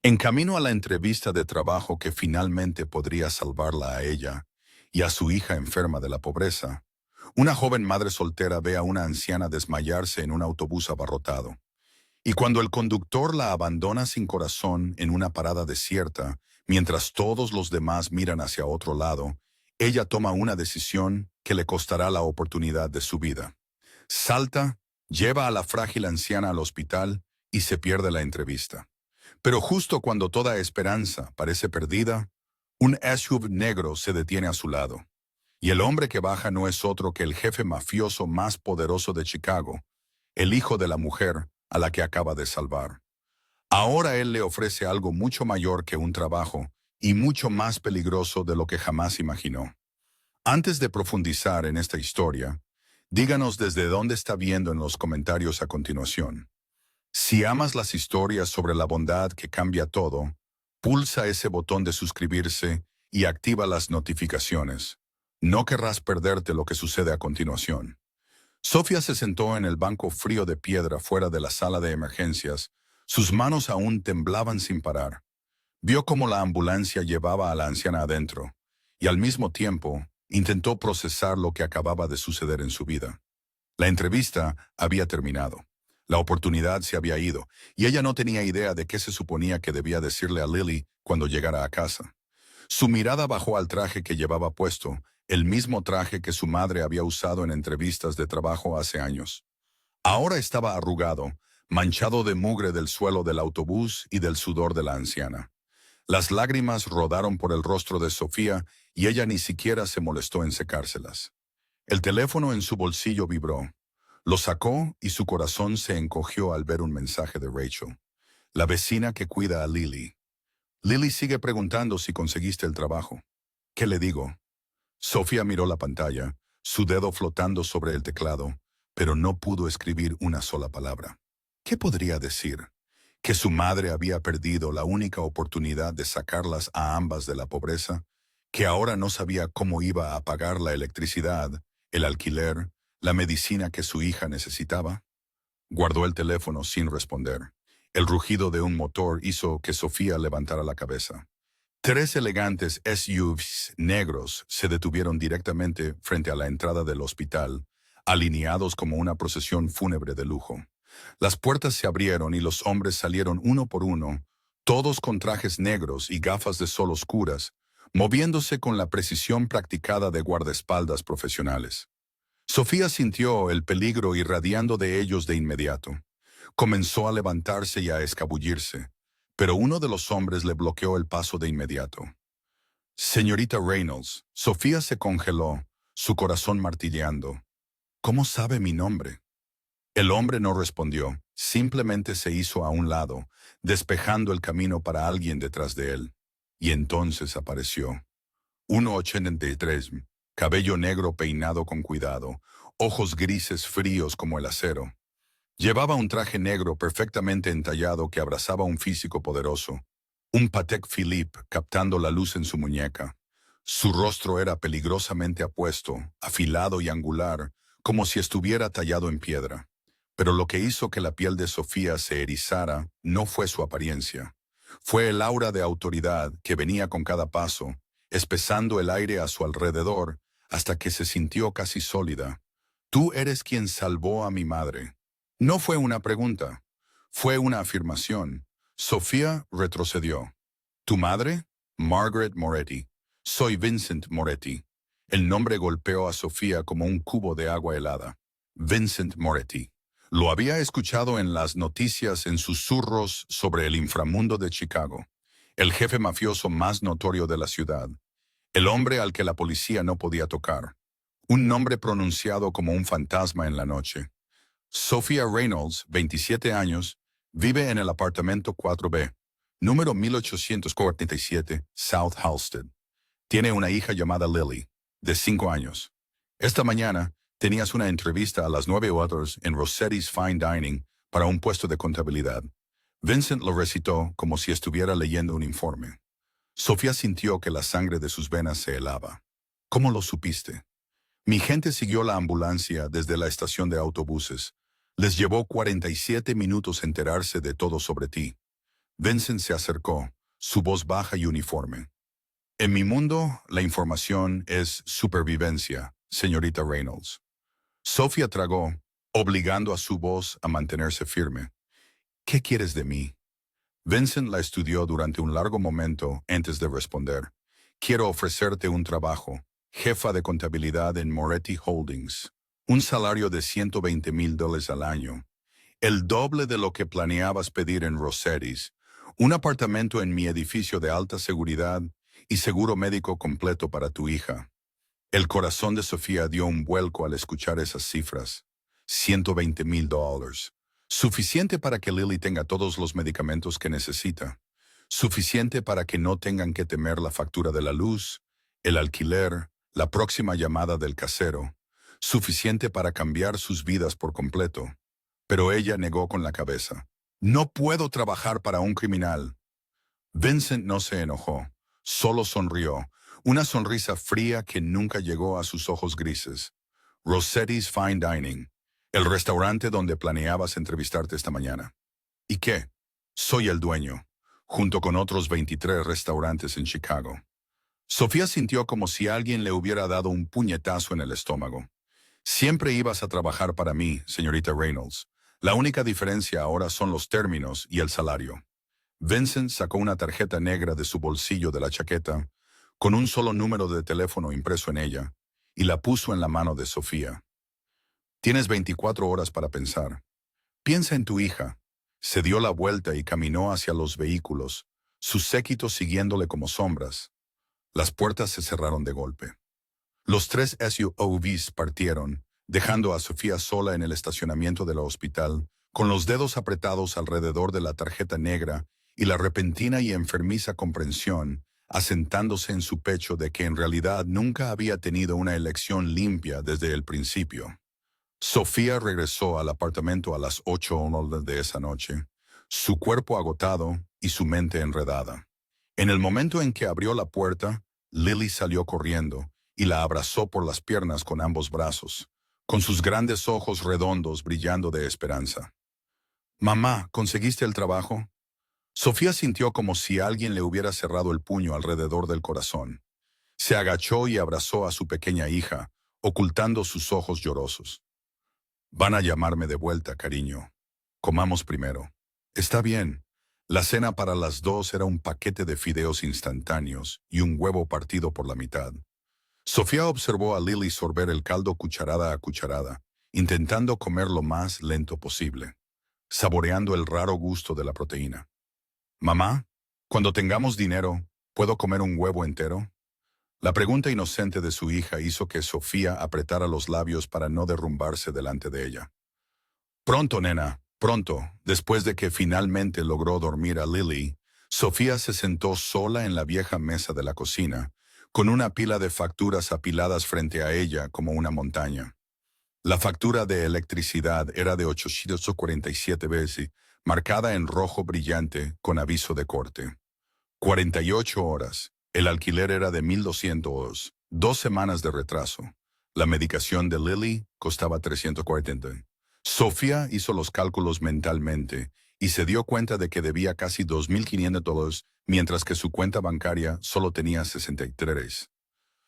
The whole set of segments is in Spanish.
En camino a la entrevista de trabajo que finalmente podría salvarla a ella y a su hija enferma de la pobreza, una joven madre soltera ve a una anciana desmayarse en un autobús abarrotado. Y cuando el conductor la abandona sin corazón en una parada desierta, mientras todos los demás miran hacia otro lado, ella toma una decisión que le costará la oportunidad de su vida. Salta, lleva a la frágil anciana al hospital y se pierde la entrevista. Pero justo cuando toda esperanza parece perdida, un SUV negro se detiene a su lado. Y el hombre que baja no es otro que el jefe mafioso más poderoso de Chicago, el hijo de la mujer a la que acaba de salvar. Ahora él le ofrece algo mucho mayor que un trabajo y mucho más peligroso de lo que jamás imaginó. Antes de profundizar en esta historia, díganos desde dónde está viendo en los comentarios a continuación. Si amas las historias sobre la bondad que cambia todo, pulsa ese botón de suscribirse y activa las notificaciones. No querrás perderte lo que sucede a continuación. Sofía se sentó en el banco frío de piedra fuera de la sala de emergencias. Sus manos aún temblaban sin parar. Vio cómo la ambulancia llevaba a la anciana adentro, y al mismo tiempo intentó procesar lo que acababa de suceder en su vida. La entrevista había terminado. La oportunidad se había ido, y ella no tenía idea de qué se suponía que debía decirle a Lily cuando llegara a casa. Su mirada bajó al traje que llevaba puesto, el mismo traje que su madre había usado en entrevistas de trabajo hace años. Ahora estaba arrugado, manchado de mugre del suelo del autobús y del sudor de la anciana. Las lágrimas rodaron por el rostro de Sofía y ella ni siquiera se molestó en secárselas. El teléfono en su bolsillo vibró. Lo sacó y su corazón se encogió al ver un mensaje de Rachel, la vecina que cuida a Lily. Lily sigue preguntando si conseguiste el trabajo. ¿Qué le digo? Sofía miró la pantalla, su dedo flotando sobre el teclado, pero no pudo escribir una sola palabra. ¿Qué podría decir? ¿Que su madre había perdido la única oportunidad de sacarlas a ambas de la pobreza? ¿Que ahora no sabía cómo iba a pagar la electricidad, el alquiler, la medicina que su hija necesitaba? Guardó el teléfono sin responder. El rugido de un motor hizo que Sofía levantara la cabeza. Tres elegantes SUVs negros se detuvieron directamente frente a la entrada del hospital, alineados como una procesión fúnebre de lujo. Las puertas se abrieron y los hombres salieron uno por uno, todos con trajes negros y gafas de sol oscuras, moviéndose con la precisión practicada de guardaespaldas profesionales. Sofía sintió el peligro irradiando de ellos de inmediato. Comenzó a levantarse y a escabullirse, pero uno de los hombres le bloqueó el paso de inmediato. Señorita Reynolds, Sofía se congeló, su corazón martilleando. ¿Cómo sabe mi nombre? El hombre no respondió, simplemente se hizo a un lado, despejando el camino para alguien detrás de él. Y entonces apareció. 1,83, cabello negro peinado con cuidado, ojos grises fríos como el acero. Llevaba un traje negro perfectamente entallado que abrazaba un físico poderoso, un Patek Philippe captando la luz en su muñeca. Su rostro era peligrosamente apuesto, afilado y angular, como si estuviera tallado en piedra. Pero lo que hizo que la piel de Sofía se erizara no fue su apariencia. Fue el aura de autoridad que venía con cada paso, espesando el aire a su alrededor hasta que se sintió casi sólida. Tú eres quien salvó a mi madre. No fue una pregunta, fue una afirmación. Sofía retrocedió. ¿Tu madre? Margaret Moretti. Soy Vincent Moretti. El nombre golpeó a Sofía como un cubo de agua helada. Vincent Moretti. Lo había escuchado en las noticias en susurros sobre el inframundo de Chicago, el jefe mafioso más notorio de la ciudad, el hombre al que la policía no podía tocar, un nombre pronunciado como un fantasma en la noche. Sophia Reynolds, 27 años, vive en el apartamento 4B, número 1847, South Halsted. Tiene una hija llamada Lily, de 5 años. Esta mañana tenías una entrevista a las 9 horas en Rossetti's Fine Dining para un puesto de contabilidad. Vincent lo recitó como si estuviera leyendo un informe. Sofía sintió que la sangre de sus venas se helaba. ¿Cómo lo supiste? Mi gente siguió la ambulancia desde la estación de autobuses. Les llevó 47 minutos enterarse de todo sobre ti. Vincent se acercó, su voz baja y uniforme. En mi mundo, la información es supervivencia, señorita Reynolds. Sofía tragó, obligando a su voz a mantenerse firme. ¿Qué quieres de mí? Vincent la estudió durante un largo momento antes de responder. Quiero ofrecerte un trabajo, jefa de contabilidad en Moretti Holdings. Un salario de $120,000 al año. El doble de lo que planeabas pedir en Rossetti's. Un apartamento en mi edificio de alta seguridad y seguro médico completo para tu hija. El corazón de Sofía dio un vuelco al escuchar esas cifras. $120,000. Suficiente para que Lily tenga todos los medicamentos que necesita. Suficiente para que no tengan que temer la factura de la luz, el alquiler, la próxima llamada del casero. Suficiente para cambiar sus vidas por completo. Pero ella negó con la cabeza. No puedo trabajar para un criminal. Vincent no se enojó, solo sonrió, una sonrisa fría que nunca llegó a sus ojos grises. Rossetti's Fine Dining, el restaurante donde planeabas entrevistarte esta mañana. ¿Y qué? Soy el dueño, junto con otros 23 restaurantes en Chicago. Sofía sintió como si alguien le hubiera dado un puñetazo en el estómago. Siempre ibas a trabajar para mí, señorita Reynolds. La única diferencia ahora son los términos y el salario. Vincent sacó una tarjeta negra de su bolsillo de la chaqueta, con un solo número de teléfono impreso en ella, y la puso en la mano de Sofía. Tienes 24 horas para pensar. Piensa en tu hija. Se dio la vuelta y caminó hacia los vehículos, sus séquitos siguiéndole como sombras. Las puertas se cerraron de golpe. Los 3 SUVs partieron, dejando a Sofía sola en el estacionamiento del hospital, con los dedos apretados alrededor de la tarjeta negra y la repentina y enfermiza comprensión asentándose en su pecho de que en realidad nunca había tenido una elección limpia desde el principio. Sofía regresó al apartamento a las 8:00 de esa noche, su cuerpo agotado y su mente enredada. En el momento en que abrió la puerta, Lily salió corriendo y la abrazó por las piernas con ambos brazos, con sus grandes ojos redondos brillando de esperanza. «Mamá, ¿conseguiste el trabajo?» Sofía sintió como si alguien le hubiera cerrado el puño alrededor del corazón. Se agachó y abrazó a su pequeña hija, ocultando sus ojos llorosos. «Van a llamarme de vuelta, cariño. Comamos primero». «Está bien». La cena para las 2 era un paquete de fideos instantáneos y un huevo partido por la mitad. Sofía observó a Lily sorber el caldo cucharada a cucharada, intentando comer lo más lento posible, saboreando el raro gusto de la proteína. «Mamá, cuando tengamos dinero, ¿puedo comer un huevo entero?» La pregunta inocente de su hija hizo que Sofía apretara los labios para no derrumbarse delante de ella. «Pronto, nena, pronto». Después de que finalmente logró dormir a Lily, Sofía se sentó sola en la vieja mesa de la cocina, con una pila de facturas apiladas frente a ella como una montaña. La factura de electricidad era de 847 veces, marcada en rojo brillante con aviso de corte. 48 horas. El alquiler era de $1,200, 2 semanas de retraso. La medicación de Lily costaba $340. Sofía hizo los cálculos mentalmente y se dio cuenta de que debía casi $2,500, mientras que su cuenta bancaria solo tenía 63.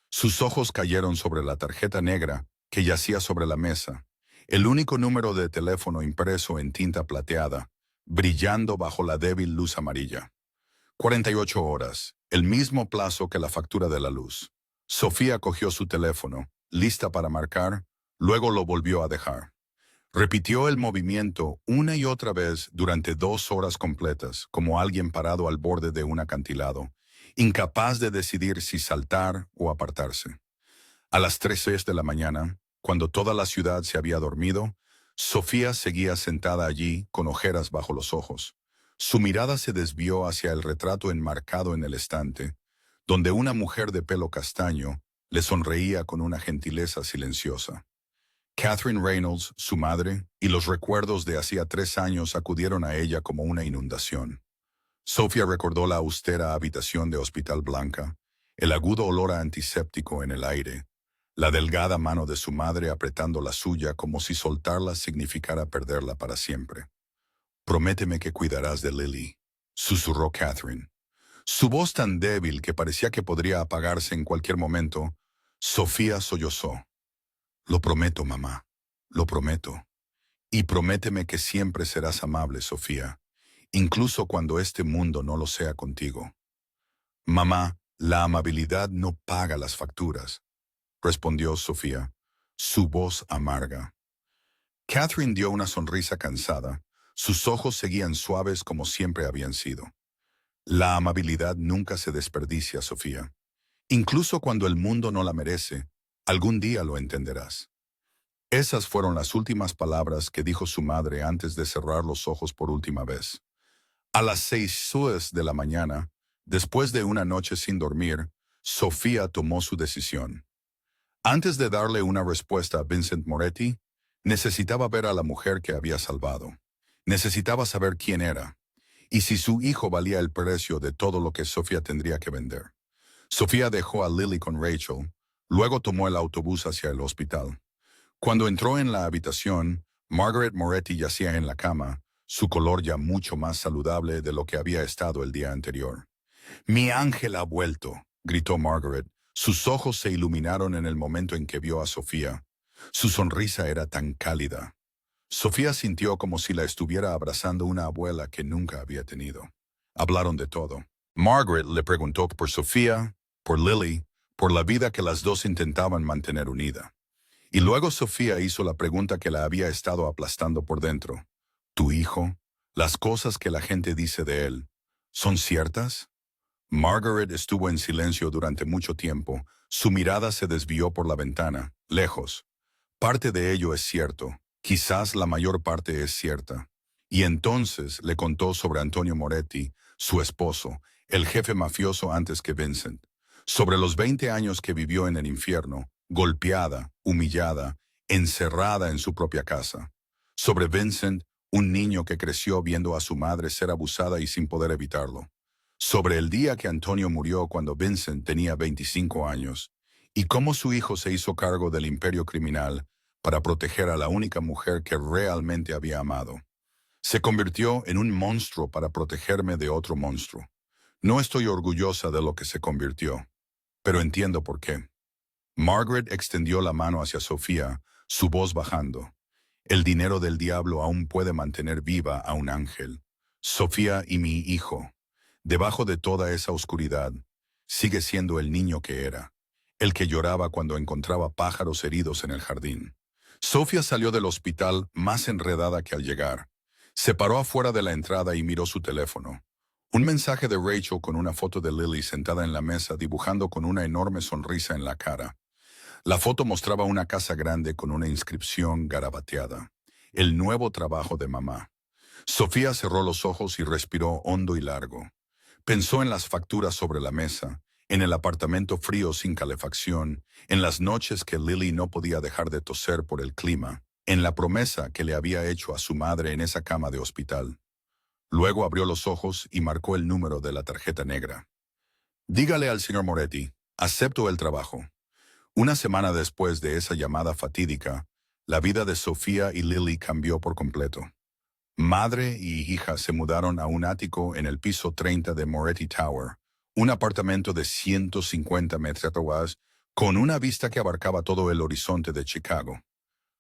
Sus ojos cayeron sobre la tarjeta negra que yacía sobre la mesa, el único número de teléfono impreso en tinta plateada, brillando bajo la débil luz amarilla. 48 horas, el mismo plazo que la factura de la luz. Sofía cogió su teléfono, lista para marcar, luego lo volvió a dejar. Repitió el movimiento una y otra vez durante 2 horas completas, como alguien parado al borde de un acantilado, incapaz de decidir si saltar o apartarse. A las 3:06 de la mañana, cuando toda la ciudad se había dormido, Sofía seguía sentada allí con ojeras bajo los ojos. Su mirada se desvió hacia el retrato enmarcado en el estante, donde una mujer de pelo castaño le sonreía con una gentileza silenciosa. Catherine Reynolds, su madre, y los recuerdos de hacía 3 años acudieron a ella como una inundación. Sofía recordó la austera habitación de Hospital Blanca, el agudo olor a antiséptico en el aire, la delgada mano de su madre apretando la suya como si soltarla significara perderla para siempre. «Prométeme que cuidarás de Lily». susurró Catherine. Su voz tan débil que parecía que podría apagarse en cualquier momento. Sofía sollozó. Lo prometo, mamá. Lo prometo. Y prométeme que siempre serás amable, Sofía, incluso cuando este mundo no lo sea contigo. Mamá, la amabilidad no paga las facturas, respondió Sofía, su voz amarga. Catherine dio una sonrisa cansada. Sus ojos seguían suaves como siempre habían sido. La amabilidad nunca se desperdicia, Sofía. Incluso cuando el mundo no la merece, algún día lo entenderás. Esas fueron las últimas palabras que dijo su madre antes de cerrar los ojos por última vez. A las 6 de la mañana, después de una noche sin dormir, Sofía tomó su decisión. Antes de darle una respuesta a Vincent Moretti, necesitaba ver a la mujer que había salvado. Necesitaba saber quién era, y si su hijo valía el precio de todo lo que Sofía tendría que vender. Sofía dejó a Lily con Rachel, luego tomó el autobús hacia el hospital. Cuando entró en la habitación, Margaret Moretti yacía en la cama, su color ya mucho más saludable de lo que había estado el día anterior. «Mi ángel ha vuelto», gritó Margaret. Sus ojos se iluminaron en el momento en que vio a Sofía. Su sonrisa era tan cálida. Sofía sintió como si la estuviera abrazando una abuela que nunca había tenido. Hablaron de todo. Margaret le preguntó por Sofía, por Lily, por la vida que las dos intentaban mantener unida. Y luego Sofía hizo la pregunta que la había estado aplastando por dentro. ¿Tu hijo? ¿Las cosas que la gente dice de él, son ciertas? Margaret estuvo en silencio durante mucho tiempo. Su mirada se desvió por la ventana, lejos. Parte de ello es cierto. Quizás la mayor parte es cierta. Y entonces le contó sobre Antonio Moretti, su esposo, el jefe mafioso antes que Vincent. Sobre los 20 años que vivió en el infierno, golpeada, humillada, encerrada en su propia casa. Sobre Vincent, un niño que creció viendo a su madre ser abusada y sin poder evitarlo. Sobre el día que Antonio murió cuando Vincent tenía 25 años, y cómo su hijo se hizo cargo del imperio criminal para proteger a la única mujer que realmente había amado. Se convirtió en un monstruo para protegerme de otro monstruo. No estoy orgullosa de lo que se convirtió, pero entiendo por qué. Margaret extendió la mano hacia Sofía, su voz bajando. El dinero del diablo aún puede mantener viva a un ángel. Sofía y mi hijo, debajo de toda esa oscuridad, sigue siendo el niño que era, el que lloraba cuando encontraba pájaros heridos en el jardín. Sofía salió del hospital más enredada que al llegar. Se paró afuera de la entrada y miró su teléfono. Un mensaje de Rachel con una foto de Lily sentada en la mesa dibujando con una enorme sonrisa en la cara. La foto mostraba una casa grande con una inscripción garabateada. El nuevo trabajo de mamá. Sofía cerró los ojos y respiró hondo y largo. Pensó en las facturas sobre la mesa, en el apartamento frío sin calefacción, en las noches que Lily no podía dejar de toser por el clima, en la promesa que le había hecho a su madre en esa cama de hospital. Luego abrió los ojos y marcó el número de la tarjeta negra. «Dígale al señor Moretti, acepto el trabajo». Una semana después de esa llamada fatídica, la vida de Sofía y Lily cambió por completo. Madre y hija se mudaron a un ático en el piso 30 de Moretti Tower, un apartamento de 150 metros con una vista que abarcaba todo el horizonte de Chicago.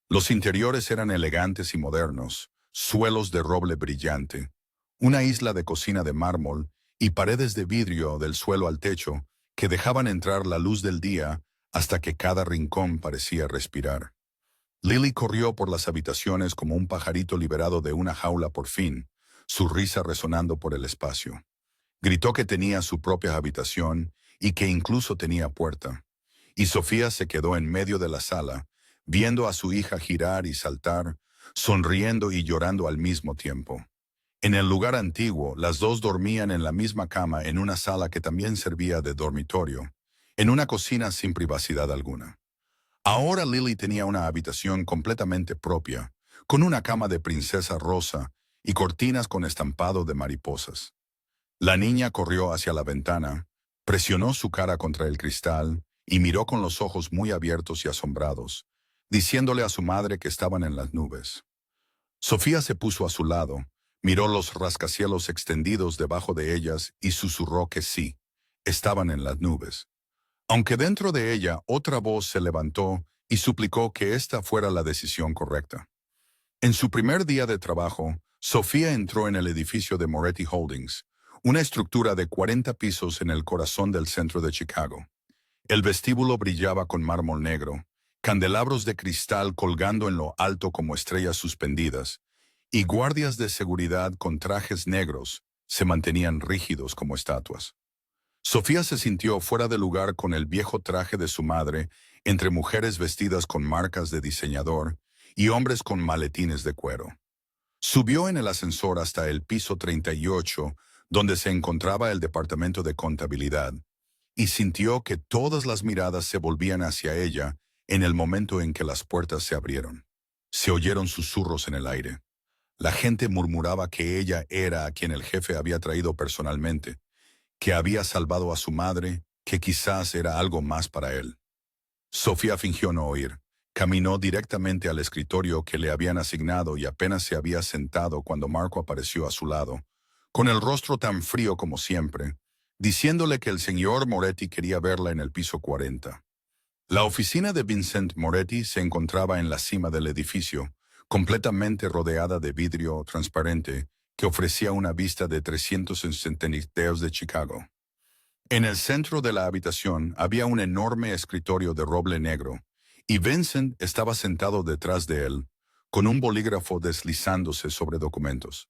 Los interiores eran elegantes y modernos, suelos de roble brillante, una isla de cocina de mármol y paredes de vidrio del suelo al techo que dejaban entrar la luz del día hasta que cada rincón parecía respirar. Lily corrió por las habitaciones como un pajarito liberado de una jaula por fin, su risa resonando por el espacio. Gritó que tenía su propia habitación y que incluso tenía puerta. Y Sofía se quedó en medio de la sala, viendo a su hija girar y saltar, sonriendo y llorando al mismo tiempo. En el lugar antiguo, las dos dormían en la misma cama en una sala que también servía de dormitorio, en una cocina sin privacidad alguna. Ahora Lily tenía una habitación completamente propia, con una cama de princesa rosa y cortinas con estampado de mariposas. La niña corrió hacia la ventana, presionó su cara contra el cristal y miró con los ojos muy abiertos y asombrados, diciéndole a su madre que estaban en las nubes. Sofía se puso a su lado, Miró los rascacielos extendidos debajo de ellas y susurró que sí, estaban en las nubes. Aunque dentro de ella otra voz se levantó y suplicó que esta fuera la decisión correcta. En su primer día de trabajo, Sofía entró en el edificio de Moretti Holdings, una estructura de 40 pisos en el corazón del centro de Chicago. El vestíbulo brillaba con mármol negro, candelabros de cristal colgando en lo alto como estrellas suspendidas, y guardias de seguridad con trajes negros se mantenían rígidos como estatuas. Sofía se sintió fuera de lugar con el viejo traje de su madre, entre mujeres vestidas con marcas de diseñador y hombres con maletines de cuero. Subió en el ascensor hasta el piso 38, donde se encontraba el departamento de contabilidad, y sintió que todas las miradas se volvían hacia ella en el momento en que las puertas se abrieron. Se oyeron susurros en el aire. La gente murmuraba que ella era a quien el jefe había traído personalmente, que había salvado a su madre, que quizás era algo más para él. Sofía fingió no oír. Caminó directamente al escritorio que le habían asignado y apenas se había sentado cuando Marco apareció a su lado, con el rostro tan frío como siempre, diciéndole que el señor Moretti quería verla en el piso 40. La oficina de Vincent Moretti se encontraba en la cima del edificio, completamente rodeada de vidrio transparente que ofrecía una vista de 360 grados de Chicago. En el centro de la habitación había un enorme escritorio de roble negro, y Vincent estaba sentado detrás de él, con un bolígrafo deslizándose sobre documentos.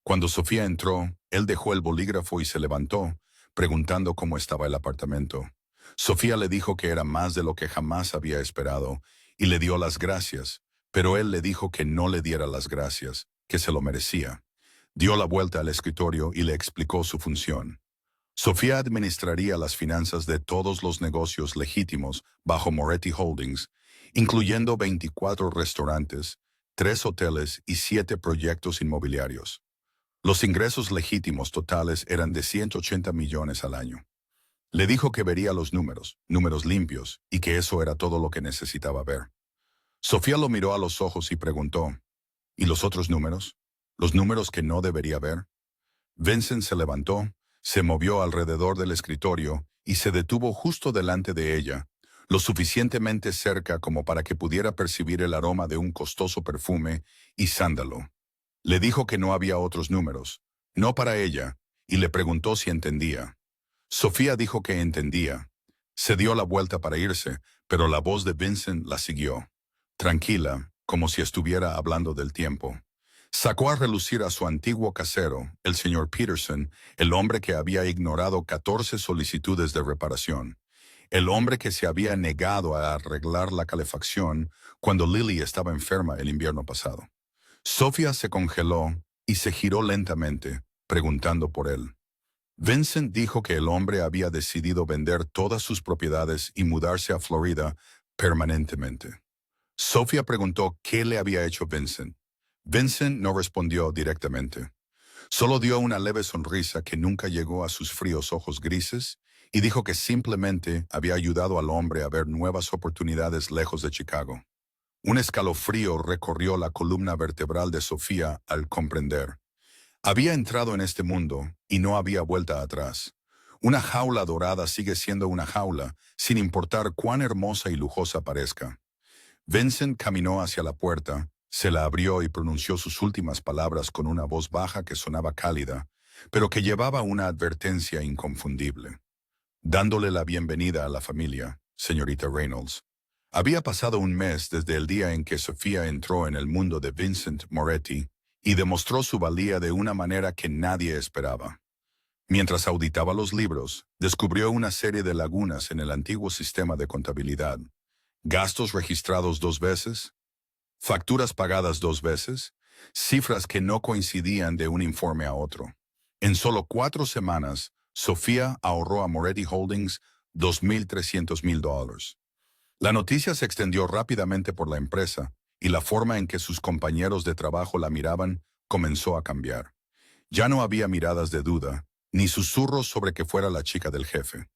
Cuando Sofía entró, él dejó el bolígrafo y se levantó, preguntando cómo estaba el apartamento. Sofía le dijo que era más de lo que jamás había esperado, y le dio las gracias, pero él le dijo que no le diera las gracias, que se lo merecía. Dio la vuelta al escritorio y le explicó su función. Sofía administraría las finanzas de todos los negocios legítimos bajo Moretti Holdings, incluyendo 24 restaurantes, 3 hoteles y 7 proyectos inmobiliarios. Los ingresos legítimos totales eran de 180 millones al año. Le dijo que vería los números limpios, y que eso era todo lo que necesitaba ver. Sofía lo miró a los ojos y preguntó, ¿y los otros números? ¿Los números que no debería ver? Vincent se levantó, se movió alrededor del escritorio y se detuvo justo delante de ella, lo suficientemente cerca como para que pudiera percibir el aroma de un costoso perfume y sándalo. Le dijo que no había otros números, no para ella, y le preguntó si entendía. Sofía dijo que entendía. Se dio la vuelta para irse, pero la voz de Vincent la siguió. Tranquila, como si estuviera hablando del tiempo. Sacó a relucir a su antiguo casero, el señor Peterson, el hombre que había ignorado 14 solicitudes de reparación, el hombre que se había negado a arreglar la calefacción cuando Lily estaba enferma el invierno pasado. Sofía se congeló y se giró lentamente, preguntando por él. Vincent dijo que el hombre había decidido vender todas sus propiedades y mudarse a Florida permanentemente. Sofía preguntó qué le había hecho Vincent. Vincent no respondió directamente. Solo dio una leve sonrisa que nunca llegó a sus fríos ojos grises y dijo que simplemente había ayudado al hombre a ver nuevas oportunidades lejos de Chicago. Un escalofrío recorrió la columna vertebral de Sofía al comprender. Había entrado en este mundo y no había vuelta atrás. Una jaula dorada sigue siendo una jaula, sin importar cuán hermosa y lujosa parezca. Vincent caminó hacia la puerta, se la abrió y pronunció sus últimas palabras con una voz baja que sonaba cálida, pero que llevaba una advertencia inconfundible. Dándole la bienvenida a la familia, señorita Reynolds. Había pasado un mes desde el día en que Sofía entró en el mundo de Vincent Moretti y demostró su valía de una manera que nadie esperaba. Mientras auditaba los libros, descubrió una serie de lagunas en el antiguo sistema de contabilidad. Gastos registrados 2 veces, facturas pagadas 2 veces, cifras que no coincidían de un informe a otro. En solo 4 semanas, Sofía ahorró a Moretti Holdings $2,300,000. La noticia se extendió rápidamente por la empresa y la forma en que sus compañeros de trabajo la miraban comenzó a cambiar. Ya no había miradas de duda, ni susurros sobre que fuera la chica del jefe.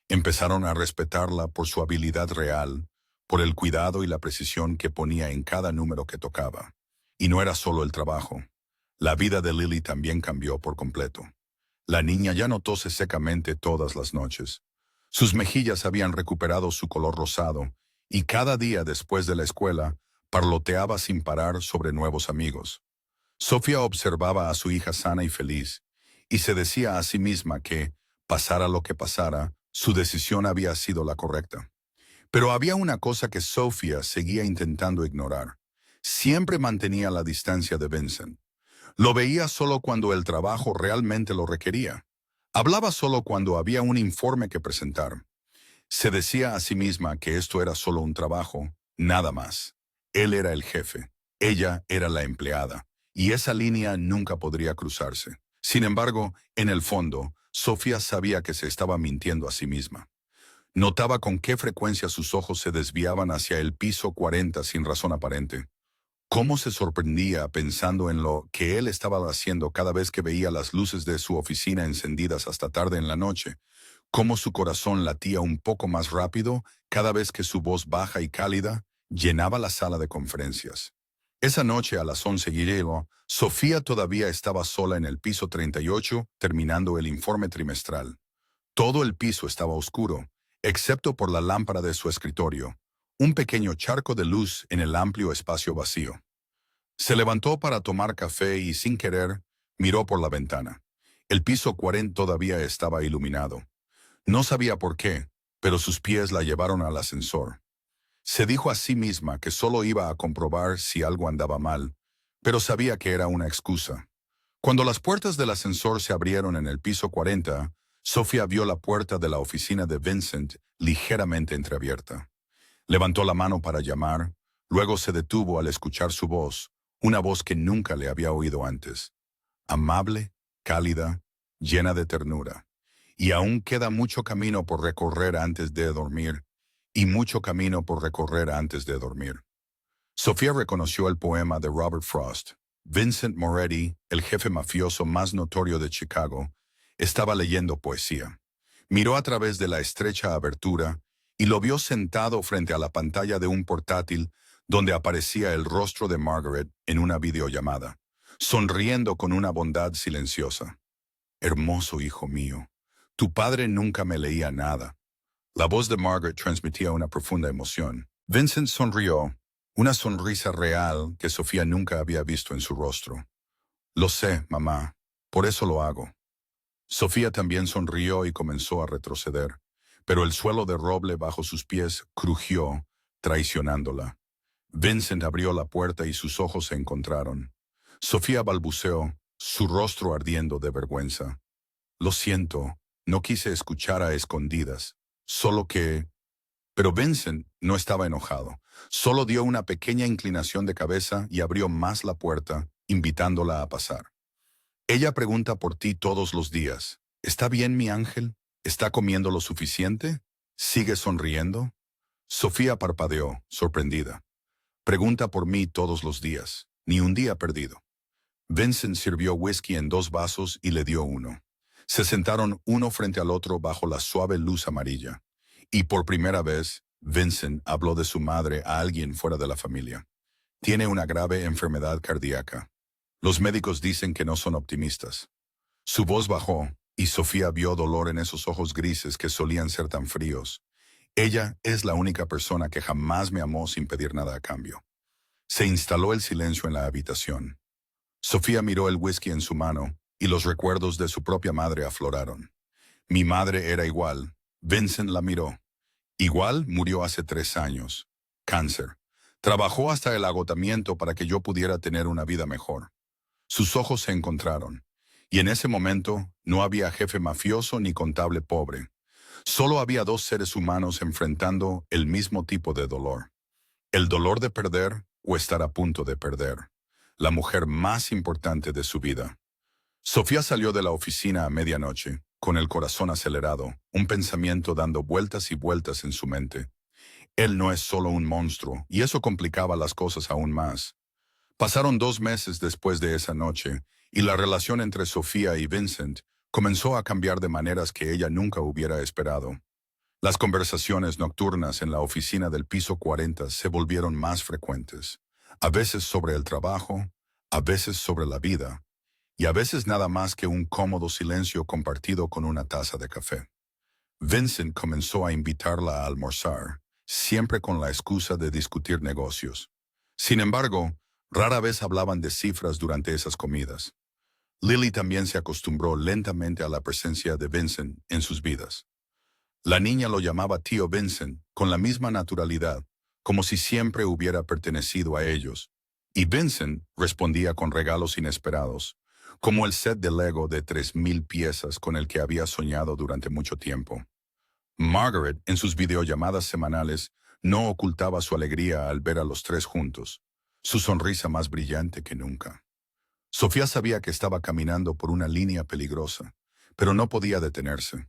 Empezaron a respetarla por su habilidad real, por el cuidado y la precisión que ponía en cada número que tocaba. Y no era solo el trabajo. La vida de Lily también cambió por completo. La niña ya no tose secamente todas las noches. Sus mejillas habían recuperado su color rosado, y cada día después de la escuela, parloteaba sin parar sobre nuevos amigos. Sofía observaba a su hija sana y feliz, y se decía a sí misma que, pasara lo que pasara, su decisión había sido la correcta. Pero había una cosa que Sofía seguía intentando ignorar. Siempre mantenía la distancia de Vincent. Lo veía solo cuando el trabajo realmente lo requería. Hablaba solo cuando había un informe que presentar. Se decía a sí misma que esto era solo un trabajo, nada más. Él era el jefe, ella era la empleada, y esa línea nunca podría cruzarse. Sin embargo, en el fondo, Sofía sabía que se estaba mintiendo a sí misma. Notaba con qué frecuencia sus ojos se desviaban hacia el piso 40 sin razón aparente. Cómo se sorprendía pensando en lo que él estaba haciendo cada vez que veía las luces de su oficina encendidas hasta tarde en la noche. Cómo su corazón latía un poco más rápido cada vez que su voz baja y cálida llenaba la sala de conferencias. Esa noche a las 11:00, Sofía todavía estaba sola en el piso 38 terminando el informe trimestral. Todo el piso estaba oscuro, excepto por la lámpara de su escritorio, un pequeño charco de luz en el amplio espacio vacío. Se levantó para tomar café y, sin querer, miró por la ventana. El piso 40 todavía estaba iluminado. No sabía por qué, pero sus pies la llevaron al ascensor. Se dijo a sí misma que solo iba a comprobar si algo andaba mal, pero sabía que era una excusa. Cuando las puertas del ascensor se abrieron en el piso 40, Sofía vio la puerta de la oficina de Vincent ligeramente entreabierta. Levantó la mano para llamar, luego se detuvo al escuchar su voz, una voz que nunca le había oído antes. Amable, cálida, llena de ternura. Y aún queda mucho camino por recorrer antes de dormir, y mucho camino por recorrer antes de dormir. Sofía reconoció el poema de Robert Frost. Vincent Moretti, el jefe mafioso más notorio de Chicago, estaba leyendo poesía. Miró a través de la estrecha abertura y lo vio sentado frente a la pantalla de un portátil donde aparecía el rostro de Margaret en una videollamada, sonriendo con una bondad silenciosa. Hermoso hijo mío, tu padre nunca me leía nada. La voz de Margaret transmitía una profunda emoción. Vincent sonrió, una sonrisa real que Sofía nunca había visto en su rostro. Lo sé, mamá, por eso lo hago. Sofía también sonrió y comenzó a retroceder, pero el suelo de roble bajo sus pies crujió, traicionándola. Vincent abrió la puerta y sus ojos se encontraron. Sofía balbuceó, su rostro ardiendo de vergüenza. Lo siento, no quise escuchar a escondidas, solo que... Pero Vincent no estaba enojado, solo dio una pequeña inclinación de cabeza y abrió más la puerta, invitándola a pasar. Ella pregunta por ti todos los días. ¿Está bien, mi ángel? ¿Está comiendo lo suficiente? ¿Sigue sonriendo? Sofía parpadeó, sorprendida. Pregunta por mí todos los días, ni un día perdido. Vincent sirvió whisky en 2 vasos y le dio uno. Se sentaron uno frente al otro bajo la suave luz amarilla. Y por primera vez, Vincent habló de su madre a alguien fuera de la familia. Tiene una grave enfermedad cardíaca. Los médicos dicen que no son optimistas. Su voz bajó, y Sofía vio dolor en esos ojos grises que solían ser tan fríos. Ella es la única persona que jamás me amó sin pedir nada a cambio. Se instaló el silencio en la habitación. Sofía miró el whisky en su mano, y los recuerdos de su propia madre afloraron. Mi madre era igual. Vincent la miró. Igual murió hace 3 años. Cáncer. Trabajó hasta el agotamiento para que yo pudiera tener una vida mejor. Sus ojos se encontraron, y en ese momento no había jefe mafioso ni contable pobre. Solo había 2 seres humanos enfrentando el mismo tipo de dolor. El dolor de perder o estar a punto de perder. La mujer más importante de su vida. Sofía salió de la oficina a medianoche, con el corazón acelerado, un pensamiento dando vueltas y vueltas en su mente. Él no es solo un monstruo, y eso complicaba las cosas aún más. Pasaron 2 meses después de esa noche, y la relación entre Sofía y Vincent comenzó a cambiar de maneras que ella nunca hubiera esperado. Las conversaciones nocturnas en la oficina del piso 40 se volvieron más frecuentes, a veces sobre el trabajo, a veces sobre la vida, y a veces nada más que un cómodo silencio compartido con una taza de café. Vincent comenzó a invitarla a almorzar, siempre con la excusa de discutir negocios. Sin embargo, rara vez hablaban de cifras durante esas comidas. Lily también se acostumbró lentamente a la presencia de Vincent en sus vidas. La niña lo llamaba tío Vincent con la misma naturalidad, como si siempre hubiera pertenecido a ellos. Y Vincent respondía con regalos inesperados, como el set de Lego de 3,000 piezas con el que había soñado durante mucho tiempo. Margaret, en sus videollamadas semanales, no ocultaba su alegría al ver a los tres juntos, su sonrisa más brillante que nunca. Sofía sabía que estaba caminando por una línea peligrosa, pero no podía detenerse.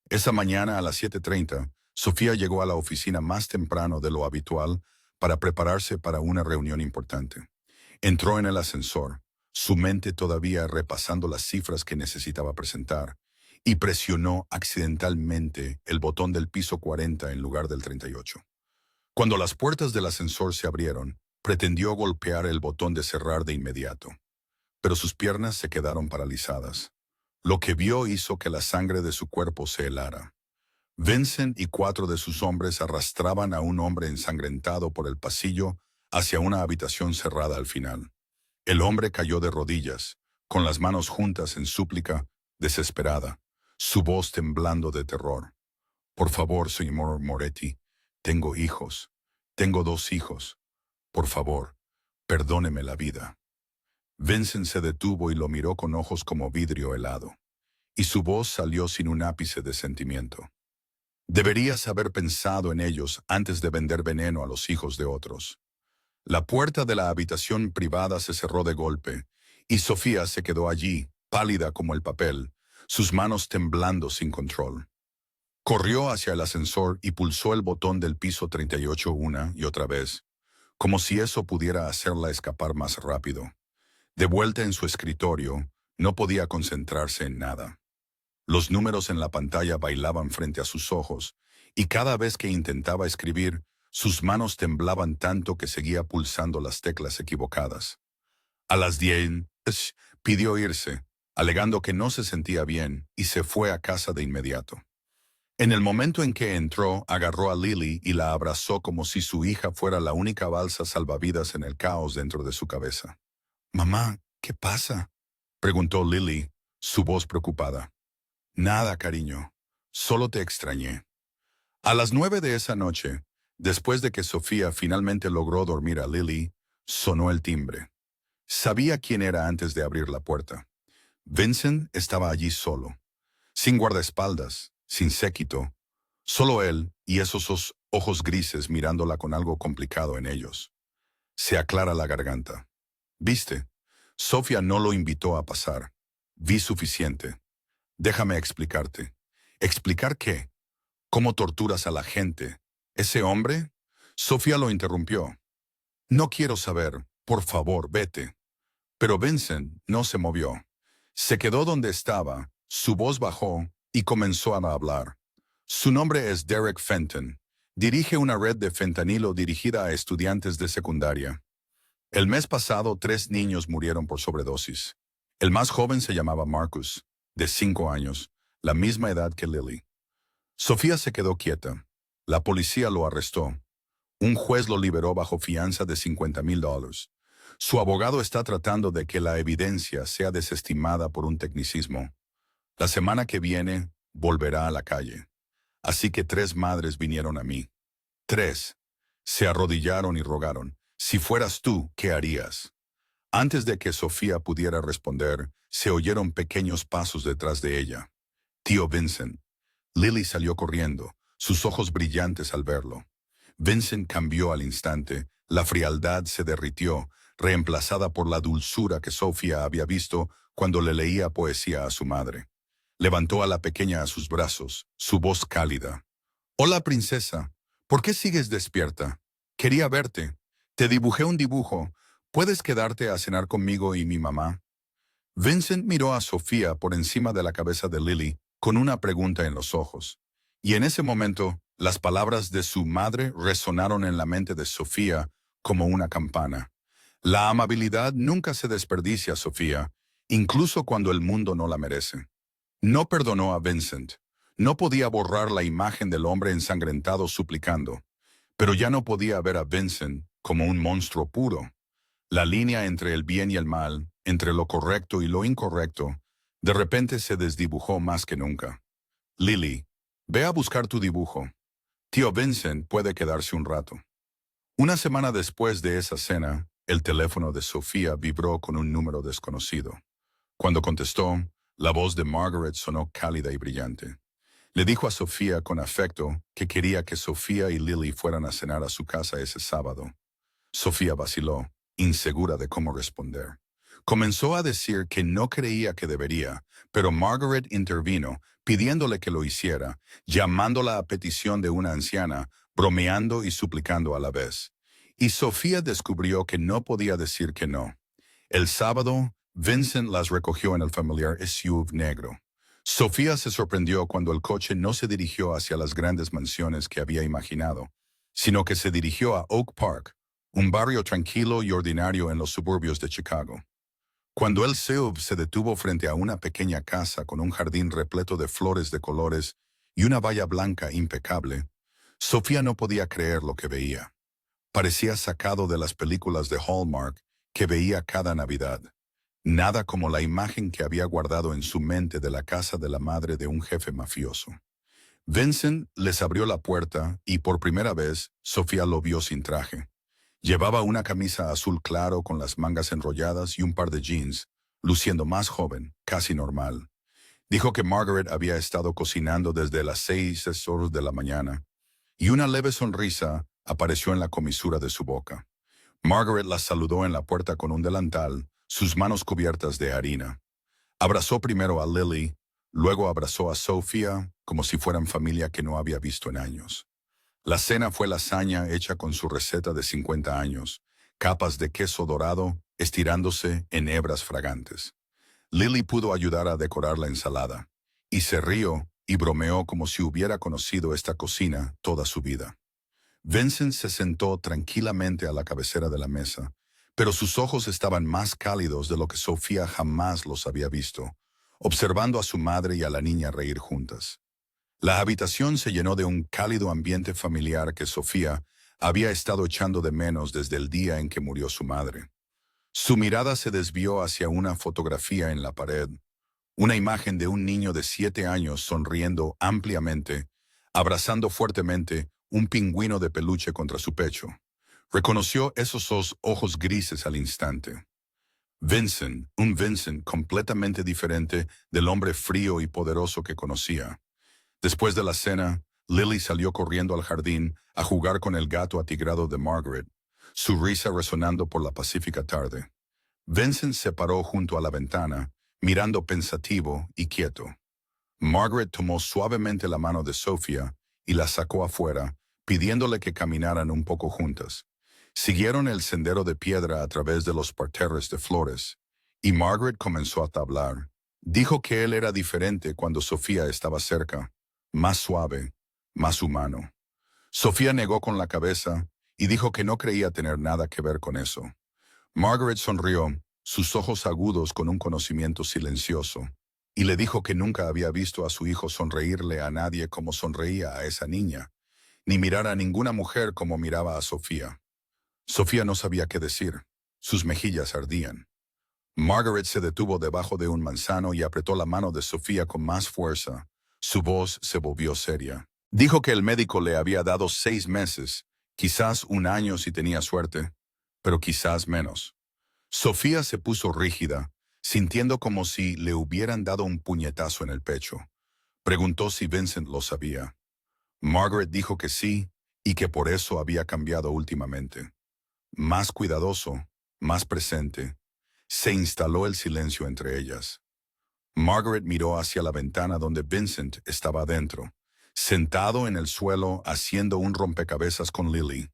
Esa mañana a las 7:30, Sofía llegó a la oficina más temprano de lo habitual para prepararse para una reunión importante. Entró en el ascensor, su mente todavía repasando las cifras que necesitaba presentar, y presionó accidentalmente el botón del piso 40 en lugar del 38. Cuando las puertas del ascensor se abrieron, pretendió golpear el botón de cerrar de inmediato, pero sus piernas se quedaron paralizadas. Lo que vio hizo que la sangre de su cuerpo se helara. Vincent y 4 de sus hombres arrastraban a un hombre ensangrentado por el pasillo hacia una habitación cerrada al final. El hombre cayó de rodillas, con las manos juntas en súplica, desesperada, su voz temblando de terror. «Por favor, señor Moretti, tengo hijos. Tengo 2 hijos. Por favor, perdóneme la vida». Vincent se detuvo y lo miró con ojos como vidrio helado, y su voz salió sin un ápice de sentimiento. «Deberías haber pensado en ellos antes de vender veneno a los hijos de otros». La puerta de la habitación privada se cerró de golpe, y Sofía se quedó allí, pálida como el papel, sus manos temblando sin control. Corrió hacia el ascensor y pulsó el botón del piso 38 una y otra vez, como si eso pudiera hacerla escapar más rápido. De vuelta en su escritorio, no podía concentrarse en nada. Los números en la pantalla bailaban frente a sus ojos, y cada vez que intentaba escribir, sus manos temblaban tanto que seguía pulsando las teclas equivocadas. A las 10, pidió irse, alegando que no se sentía bien, y se fue a casa de inmediato. En el momento en que entró, agarró a Lily y la abrazó como si su hija fuera la única balsa salvavidas en el caos dentro de su cabeza. «Mamá, ¿qué pasa?», preguntó Lily, su voz preocupada. «Nada, cariño. Solo te extrañé». A las 9 de esa noche, después de que Sofía finalmente logró dormir a Lily, sonó el timbre. Sabía quién era antes de abrir la puerta. Vincent estaba allí solo, sin guardaespaldas, sin séquito, solo él y esos ojos grises mirándola con algo complicado en ellos. Se aclara la garganta. «¿Viste? Sofía no lo invitó a pasar. Vi suficiente. Déjame explicarte». «¿Explicar qué? ¿Cómo torturas a la gente? ¿Ese hombre?» Sofía lo interrumpió. «No quiero saber. Por favor, vete». Pero Vincent no se movió. Se quedó donde estaba, su voz bajó y comenzó a hablar. «Su nombre es Derek Fenton. Dirige una red de fentanilo dirigida a estudiantes de secundaria. El mes pasado 3 niños murieron por sobredosis. El más joven se llamaba Marcus, de 5 años, la misma edad que Lily». Sofía se quedó quieta. La policía lo arrestó. Un juez lo liberó bajo fianza de $50,000. Su abogado está tratando de que la evidencia sea desestimada por un tecnicismo. La semana que viene volverá a la calle. Así que 3 madres vinieron a mí. 3. Se arrodillaron y rogaron. «Si fueras tú, ¿qué harías?». Antes de que Sofía pudiera responder, se oyeron pequeños pasos detrás de ella. «Tío Vincent». Lily salió corriendo, sus ojos brillantes al verlo. Vincent cambió al instante, la frialdad se derritió, reemplazada por la dulzura que Sofía había visto cuando le leía poesía a su madre. Levantó a la pequeña a sus brazos, su voz cálida. «Hola, princesa. ¿Por qué sigues despierta? Quería verte. Te dibujé un dibujo. ¿Puedes quedarte a cenar conmigo y mi mamá?» Vincent miró a Sofía por encima de la cabeza de Lily, con una pregunta en los ojos. Y en ese momento, las palabras de su madre resonaron en la mente de Sofía como una campana. «La amabilidad nunca se desperdicia, Sofía, incluso cuando el mundo no la merece. No perdonó a Vincent. No podía borrar la imagen del hombre ensangrentado suplicando, pero ya no podía ver a Vincent como un monstruo puro. La línea entre el bien y el mal, entre lo correcto y lo incorrecto, de repente se desdibujó más que nunca. Lily, ve a buscar tu dibujo. Tío Vincent puede quedarse un rato. Una semana después de esa cena, el teléfono de Sofía vibró con un número desconocido. Cuando contestó, la voz de Margaret sonó cálida y brillante. Le dijo a Sofía con afecto que quería que Sofía y Lily fueran a cenar a su casa ese sábado. Sofía vaciló, insegura de cómo responder. Comenzó a decir que no creía que debería, pero Margaret intervino, pidiéndole que lo hiciera, llamándola a petición de una anciana, bromeando y suplicando a la vez. Y Sofía descubrió que no podía decir que no. El sábado, Vincent las recogió en el familiar SUV negro. Sofía se sorprendió cuando el coche no se dirigió hacia las grandes mansiones que había imaginado, sino que se dirigió a Oak Park, un barrio tranquilo y ordinario en los suburbios de Chicago. Cuando el SUV se detuvo frente a una pequeña casa con un jardín repleto de flores de colores y una valla blanca impecable, Sofía no podía creer lo que veía. Parecía sacado de las películas de Hallmark que veía cada Navidad. Nada como la imagen que había guardado en su mente de la casa de la madre de un jefe mafioso. Vincent les abrió la puerta y por primera vez Sofía lo vio sin traje. Llevaba una camisa azul claro con las mangas enrolladas y un par de jeans, luciendo más joven, casi normal. Dijo que Margaret había estado cocinando desde las 6 horas de la mañana, y una leve sonrisa apareció en la comisura de su boca. Margaret la saludó en la puerta con un delantal, sus manos cubiertas de harina. Abrazó primero a Lily, luego abrazó a Sofía, como si fueran familia que no había visto en años. La cena fue lasaña hecha con su receta de 50 años, capas de queso dorado estirándose en hebras fragantes. Lily pudo ayudar a decorar la ensalada, y se rió y bromeó como si hubiera conocido esta cocina toda su vida. Vincent se sentó tranquilamente a la cabecera de la mesa, pero sus ojos estaban más cálidos de lo que Sofía jamás los había visto, observando a su madre y a la niña reír juntas. La habitación se llenó de un cálido ambiente familiar que Sofía había estado echando de menos desde el día en que murió su madre. Su mirada se desvió hacia una fotografía en la pared, una imagen de un niño de 7 años sonriendo ampliamente, abrazando fuertemente un pingüino de peluche contra su pecho. Reconoció esos dos ojos grises al instante. Vincent, un Vincent completamente diferente del hombre frío y poderoso que conocía. Después de la cena, Lily salió corriendo al jardín a jugar con el gato atigrado de Margaret, su risa resonando por la pacífica tarde. Vincent se paró junto a la ventana, mirando pensativo y quieto. Margaret tomó suavemente la mano de Sofía y la sacó afuera, pidiéndole que caminaran un poco juntas. Siguieron el sendero de piedra a través de los parterres de flores, y Margaret comenzó a hablar. Dijo que él era diferente cuando Sofía estaba cerca, más suave, más humano. Sofía negó con la cabeza y dijo que no creía tener nada que ver con eso. Margaret sonrió, sus ojos agudos con un conocimiento silencioso, y le dijo que nunca había visto a su hijo sonreírle a nadie como sonreía a esa niña, ni mirar a ninguna mujer como miraba a Sofía. Sofía no sabía qué decir. Sus mejillas ardían. Margaret se detuvo debajo de un manzano y apretó la mano de Sofía con más fuerza. Su voz se volvió seria. Dijo que el médico le había dado 6 meses, quizás 1 año si tenía suerte, pero quizás menos. Sofía se puso rígida, sintiendo como si le hubieran dado un puñetazo en el pecho. Preguntó si Vincent lo sabía. Margaret dijo que sí, y que por eso había cambiado últimamente. Más cuidadoso, más presente. Se instaló el silencio entre ellas. Margaret miró hacia la ventana donde Vincent estaba adentro, sentado en el suelo haciendo un rompecabezas con Lily.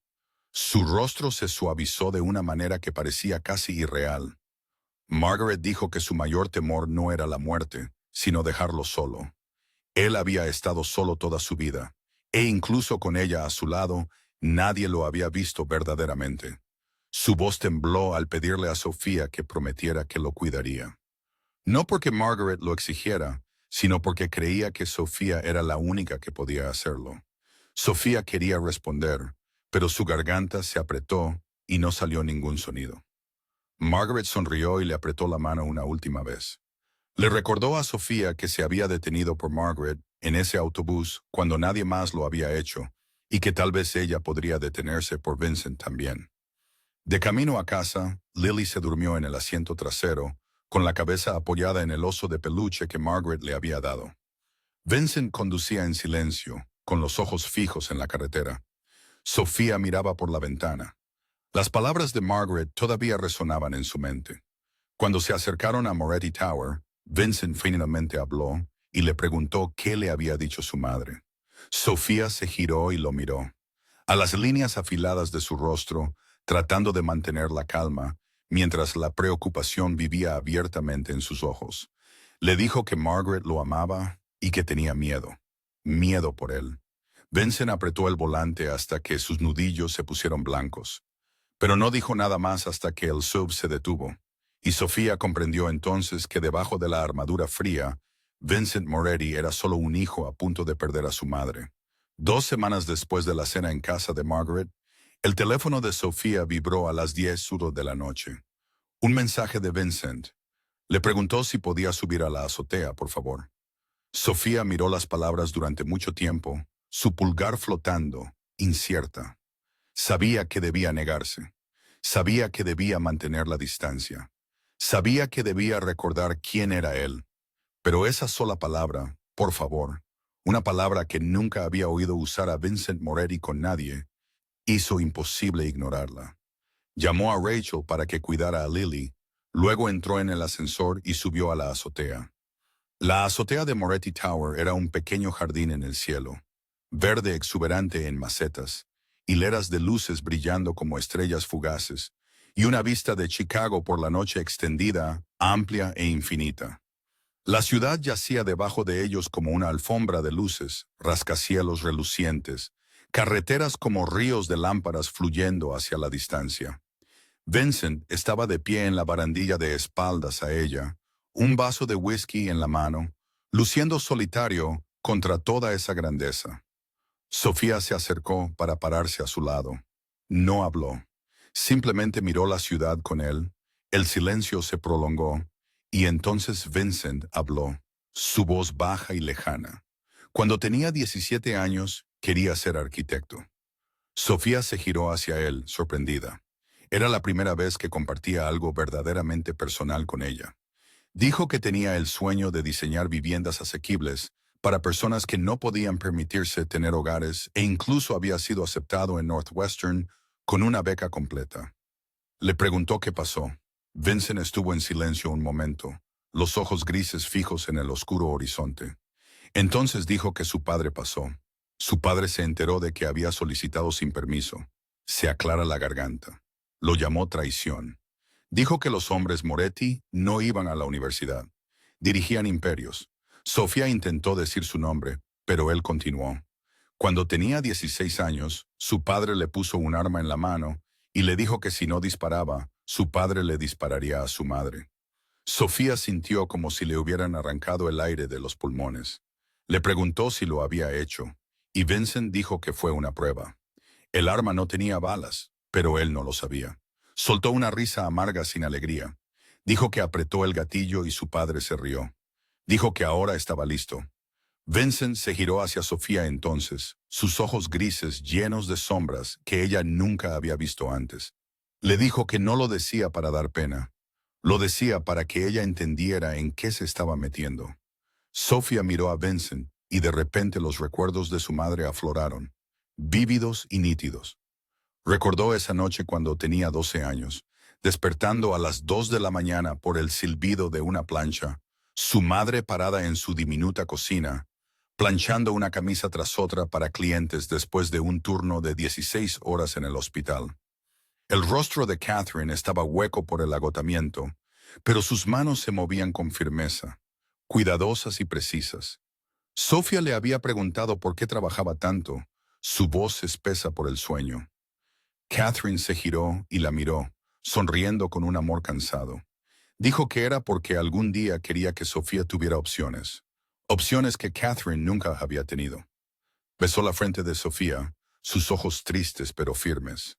Su rostro se suavizó de una manera que parecía casi irreal. Margaret dijo que su mayor temor no era la muerte, sino dejarlo solo. Él había estado solo toda su vida, e incluso con ella a su lado, nadie lo había visto verdaderamente. Su voz tembló al pedirle a Sofía que prometiera que lo cuidaría. No porque Margaret lo exigiera, sino porque creía que Sofía era la única que podía hacerlo. Sofía quería responder, pero su garganta se apretó y no salió ningún sonido. Margaret sonrió y le apretó la mano una última vez. Le recordó a Sofía que se había detenido por Margaret en ese autobús cuando nadie más lo había hecho, y que tal vez ella podría detenerse por Vincent también. De camino a casa, Lily se durmió en el asiento trasero, con la cabeza apoyada en el oso de peluche que Margaret le había dado. Vincent conducía en silencio, con los ojos fijos en la carretera. Sofía miraba por la ventana. Las palabras de Margaret todavía resonaban en su mente. Cuando se acercaron a Moretti Tower, Vincent finalmente habló y le preguntó qué le había dicho su madre. Sofía se giró y lo miró. A las líneas afiladas de su rostro, tratando de mantener la calma, mientras la preocupación vivía abiertamente en sus ojos. Le dijo que Margaret lo amaba y que tenía miedo. Miedo por él. Vincent apretó el volante hasta que sus nudillos se pusieron blancos. Pero no dijo nada más hasta que el sub se detuvo. Y Sofía comprendió entonces que debajo de la armadura fría, Vincent Moretti era solo un hijo a punto de perder a su madre. 2 semanas después de la cena en casa de Margaret, el teléfono de Sofía vibró a las 10:00 de la noche. Un mensaje de Vincent. Le preguntó si podía subir a la azotea, por favor. Sofía miró las palabras durante mucho tiempo, su pulgar flotando, incierta. Sabía que debía negarse. Sabía que debía mantener la distancia. Sabía que debía recordar quién era él. Pero esa sola palabra, por favor, una palabra que nunca había oído usar a Vincent Moretti con nadie, hizo imposible ignorarla. Llamó a Rachel para que cuidara a Lily, luego entró en el ascensor y subió a la azotea. La azotea de Moretti Tower era un pequeño jardín en el cielo, verde exuberante en macetas, hileras de luces brillando como estrellas fugaces, y una vista de Chicago por la noche extendida, amplia e infinita. La ciudad yacía debajo de ellos como una alfombra de luces, rascacielos relucientes, carreteras como ríos de lámparas fluyendo hacia la distancia. Vincent estaba de pie en la barandilla de espaldas a ella, un vaso de whisky en la mano, luciendo solitario contra toda esa grandeza. Sofía se acercó para pararse a su lado. No habló. Simplemente miró la ciudad con él. El silencio se prolongó, y entonces Vincent habló, su voz baja y lejana. Cuando tenía 17 años, quería ser arquitecto. Sofía se giró hacia él, sorprendida. Era la primera vez que compartía algo verdaderamente personal con ella. Dijo que tenía el sueño de diseñar viviendas asequibles para personas que no podían permitirse tener hogares e incluso había sido aceptado en Northwestern con una beca completa. Le preguntó qué pasó. Vincent estuvo en silencio un momento, los ojos grises fijos en el oscuro horizonte. Entonces dijo que su padre pasó. Su padre se enteró de que había solicitado sin permiso. Se aclara la garganta. Lo llamó traición. Dijo que los hombres Moretti no iban a la universidad. Dirigían imperios. Sofía intentó decir su nombre, pero él continuó. Cuando tenía 16 años, su padre le puso un arma en la mano y le dijo que si no disparaba, su padre le dispararía a su madre. Sofía sintió como si le hubieran arrancado el aire de los pulmones. Le preguntó si lo había hecho, y Vincent dijo que fue una prueba. El arma no tenía balas, pero él no lo sabía. Soltó una risa amarga sin alegría. Dijo que apretó el gatillo y su padre se rió. Dijo que ahora estaba listo. Vincent se giró hacia Sofía entonces, sus ojos grises llenos de sombras que ella nunca había visto antes. Le dijo que no lo decía para dar pena. Lo decía para que ella entendiera en qué se estaba metiendo. Sofía miró a Vincent y de repente los recuerdos de su madre afloraron, vívidos y nítidos. Recordó esa noche cuando tenía 12 años, despertando a las 2 de la mañana por el silbido de una plancha, su madre parada en su diminuta cocina, planchando una camisa tras otra para clientes después de un turno de 16 horas en el hospital. El rostro de Catherine estaba hueco por el agotamiento, pero sus manos se movían con firmeza, cuidadosas y precisas. Sofía le había preguntado por qué trabajaba tanto, su voz espesa por el sueño. Catherine se giró y la miró, sonriendo con un amor cansado. Dijo que era porque algún día quería que Sofía tuviera opciones. Opciones que Catherine nunca había tenido. Besó la frente de Sofía, sus ojos tristes pero firmes.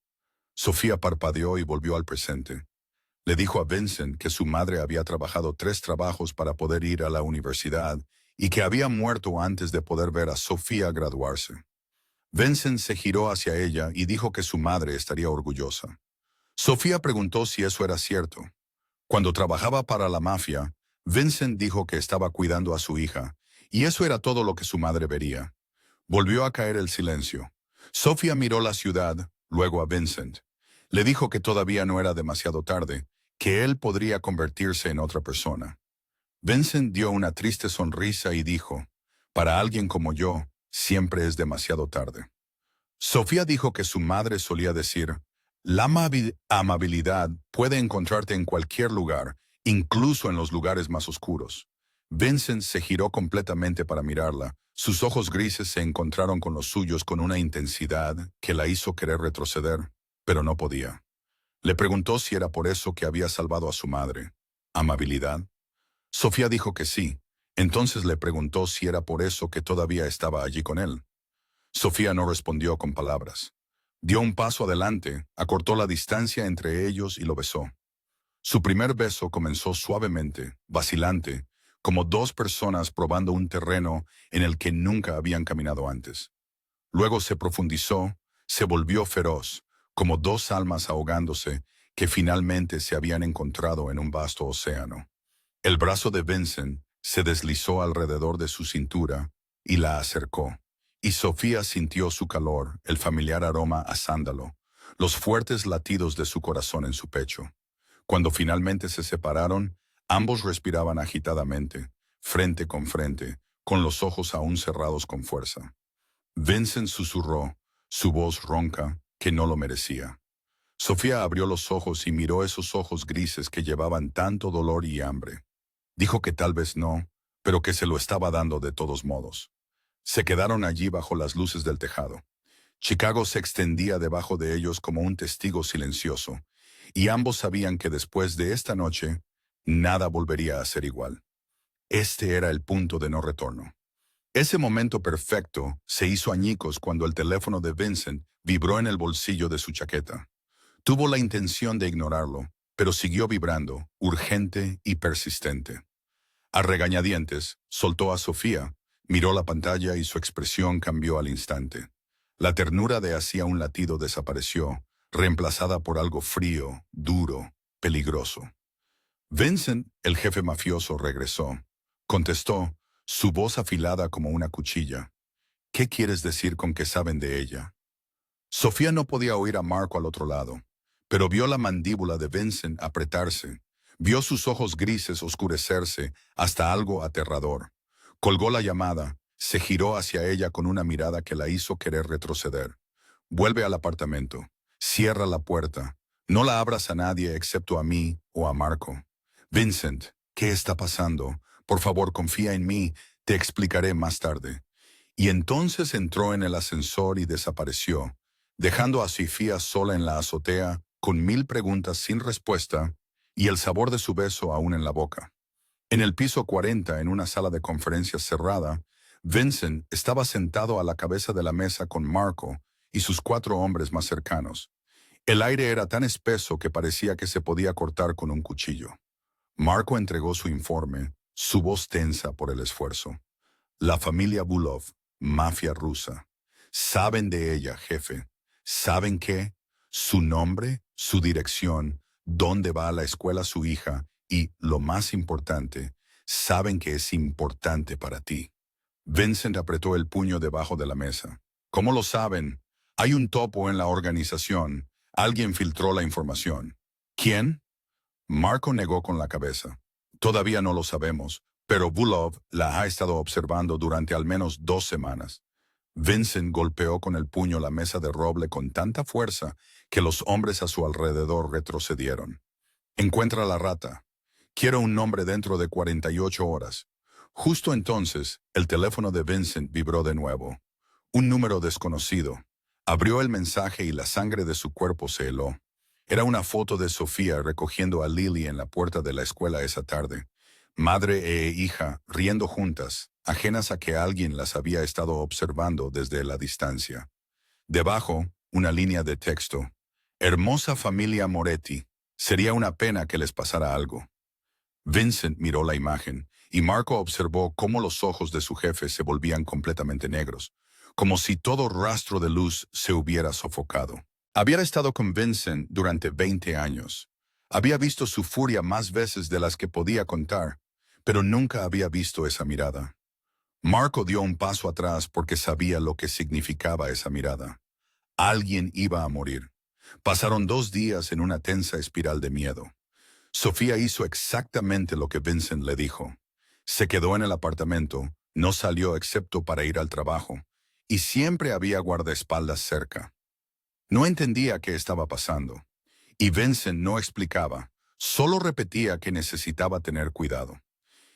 Sofía parpadeó y volvió al presente. Le dijo a Vincent que su madre había trabajado 3 trabajos para poder ir a la universidad y que había muerto antes de poder ver a Sofía graduarse. Vincent se giró hacia ella y dijo que su madre estaría orgullosa. Sofía preguntó si eso era cierto. Cuando trabajaba para la mafia, Vincent dijo que estaba cuidando a su hija, y eso era todo lo que su madre vería. Volvió a caer el silencio. Sofía miró la ciudad, luego a Vincent. Le dijo que todavía no era demasiado tarde, que él podría convertirse en otra persona. Vincent dio una triste sonrisa y dijo, «Para alguien como yo, siempre es demasiado tarde». Sofía dijo que su madre solía decir, «La amabilidad puede encontrarte en cualquier lugar, incluso en los lugares más oscuros». Vincent se giró completamente para mirarla. Sus ojos grises se encontraron con los suyos con una intensidad que la hizo querer retroceder, pero no podía. Le preguntó si era por eso que había salvado a su madre. ¿Amabilidad? Sofía dijo que sí. Entonces le preguntó si era por eso que todavía estaba allí con él. Sofía no respondió con palabras. Dio un paso adelante, acortó la distancia entre ellos y lo besó. Su primer beso comenzó suavemente, vacilante, como 2 personas probando un terreno en el que nunca habían caminado antes. Luego se profundizó, se volvió feroz, como 2 almas ahogándose que finalmente se habían encontrado en un vasto océano. El brazo de Vincent se deslizó alrededor de su cintura y la acercó, y Sofía sintió su calor, el familiar aroma a sándalo, los fuertes latidos de su corazón en su pecho. Cuando finalmente se separaron, ambos respiraban agitadamente, frente con frente, con los ojos aún cerrados con fuerza. Vincent susurró, su voz ronca, que no lo merecía. Sofía abrió los ojos y miró esos ojos grises que llevaban tanto dolor y hambre. Dijo que tal vez no, pero que se lo estaba dando de todos modos. Se quedaron allí bajo las luces del tejado. Chicago se extendía debajo de ellos como un testigo silencioso, y ambos sabían que después de esta noche, nada volvería a ser igual. Este era el punto de no retorno. Ese momento perfecto se hizo añicos cuando el teléfono de Vincent vibró en el bolsillo de su chaqueta. Tuvo la intención de ignorarlo, pero siguió vibrando, urgente y persistente. A regañadientes, soltó a Sofía, miró la pantalla y su expresión cambió al instante. La ternura de hacía un latido desapareció, reemplazada por algo frío, duro, peligroso. Vincent, el jefe mafioso, regresó. Contestó, su voz afilada como una cuchilla. ¿Qué quieres decir con que saben de ella? Sofía no podía oír a Marco al otro lado, pero vio la mandíbula de Vincent apretarse, vio sus ojos grises oscurecerse hasta algo aterrador. Colgó la llamada, se giró hacia ella con una mirada que la hizo querer retroceder. Vuelve al apartamento, cierra la puerta, no la abras a nadie excepto a mí o a Marco. Vincent, ¿qué está pasando? Por favor, confía en mí, te explicaré más tarde. Y entonces entró en el ascensor y desapareció, dejando a Sofía sola en la azotea, con 1000 preguntas sin respuesta y el sabor de su beso aún en la boca. En el piso 40, en una sala de conferencias cerrada, Vincent estaba sentado a la cabeza de la mesa con Marco y sus 4 hombres más cercanos. El aire era tan espeso que parecía que se podía cortar con un cuchillo. Marco entregó su informe, su voz tensa por el esfuerzo. La familia Bulov, mafia rusa. Saben de ella, jefe. ¿Saben qué? Su nombre, su dirección, dónde va a la escuela su hija y, lo más importante, saben que es importante para ti. Vincent apretó el puño debajo de la mesa. ¿Cómo lo saben? Hay un topo en la organización. Alguien filtró la información. ¿Quién? Marco negó con la cabeza. Todavía no lo sabemos, pero Bulov la ha estado observando durante al menos 2 semanas. Vincent golpeó con el puño la mesa de roble con tanta fuerza que los hombres a su alrededor retrocedieron. Encuentra la rata. Quiero un nombre dentro de 48 horas. Justo entonces, el teléfono de Vincent vibró de nuevo. Un número desconocido. Abrió el mensaje y la sangre de su cuerpo se heló. Era una foto de Sofía recogiendo a Lily en la puerta de la escuela esa tarde. Madre e hija riendo juntas, ajenas a que alguien las había estado observando desde la distancia. Debajo, una línea de texto. Hermosa familia Moretti. Sería una pena que les pasara algo. Vincent miró la imagen, y Marco observó cómo los ojos de su jefe se volvían completamente negros, como si todo rastro de luz se hubiera sofocado. Había estado con Vincent durante 20 años. Había visto su furia más veces de las que podía contar, pero nunca había visto esa mirada. Marco dio un paso atrás porque sabía lo que significaba esa mirada. Alguien iba a morir. Pasaron 2 días en una tensa espiral de miedo. Sofía hizo exactamente lo que Vincent le dijo. Se quedó en el apartamento, no salió excepto para ir al trabajo, y siempre había guardaespaldas cerca. No entendía qué estaba pasando, y Vincent no explicaba, solo repetía que necesitaba tener cuidado.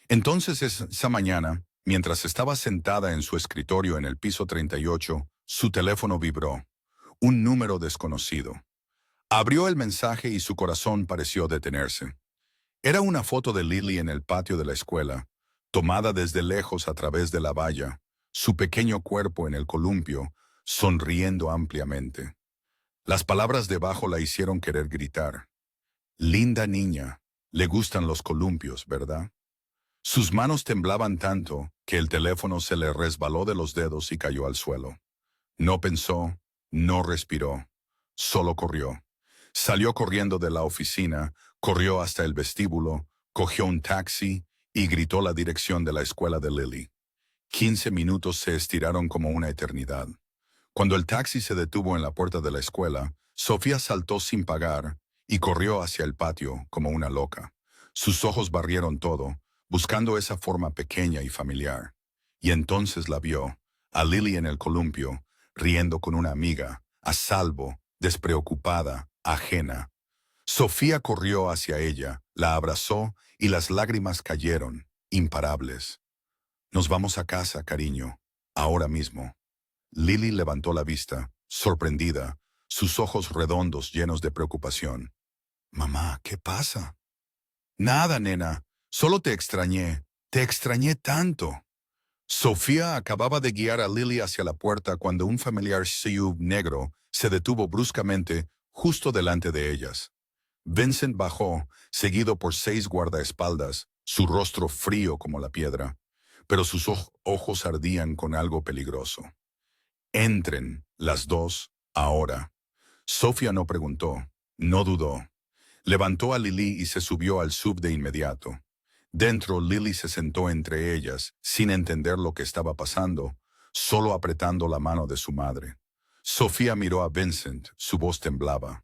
Entonces esa mañana, mientras estaba sentada en su escritorio en el piso 38, su teléfono vibró. Un número desconocido. Abrió el mensaje y su corazón pareció detenerse. Era una foto de Lily en el patio de la escuela, tomada desde lejos a través de la valla, su pequeño cuerpo en el columpio, sonriendo ampliamente. Las palabras debajo la hicieron querer gritar. Linda niña, le gustan los columpios, ¿verdad? Sus manos temblaban tanto que el teléfono se le resbaló de los dedos y cayó al suelo. No pensó, no respiró, solo corrió. Salió corriendo de la oficina, corrió hasta el vestíbulo, cogió un taxi y gritó la dirección de la escuela de Lily. 15 minutos se estiraron como una eternidad. Cuando el taxi se detuvo en la puerta de la escuela, Sofía saltó sin pagar y corrió hacia el patio como una loca. Sus ojos barrieron todo, buscando esa forma pequeña y familiar. Y entonces la vio, a Lily en el columpio, riendo con una amiga, a salvo, despreocupada, ajena. Sofía corrió hacia ella, la abrazó y las lágrimas cayeron, imparables. Nos vamos a casa, cariño, ahora mismo. Lily levantó la vista, sorprendida, sus ojos redondos llenos de preocupación. Mamá, ¿qué pasa? Nada, nena, solo te extrañé tanto. Sofía acababa de guiar a Lily hacia la puerta cuando un familiar SUV negro se detuvo bruscamente justo delante de ellas. Vincent bajó, seguido por 6 guardaespaldas, su rostro frío como la piedra, pero sus ojos ardían con algo peligroso. Entren, las dos, ahora. Sofía no preguntó, no dudó. Levantó a Lily y se subió al SUV de inmediato. Dentro, Lily se sentó entre ellas, sin entender lo que estaba pasando, solo apretando la mano de su madre. Sofía miró a Vincent, su voz temblaba.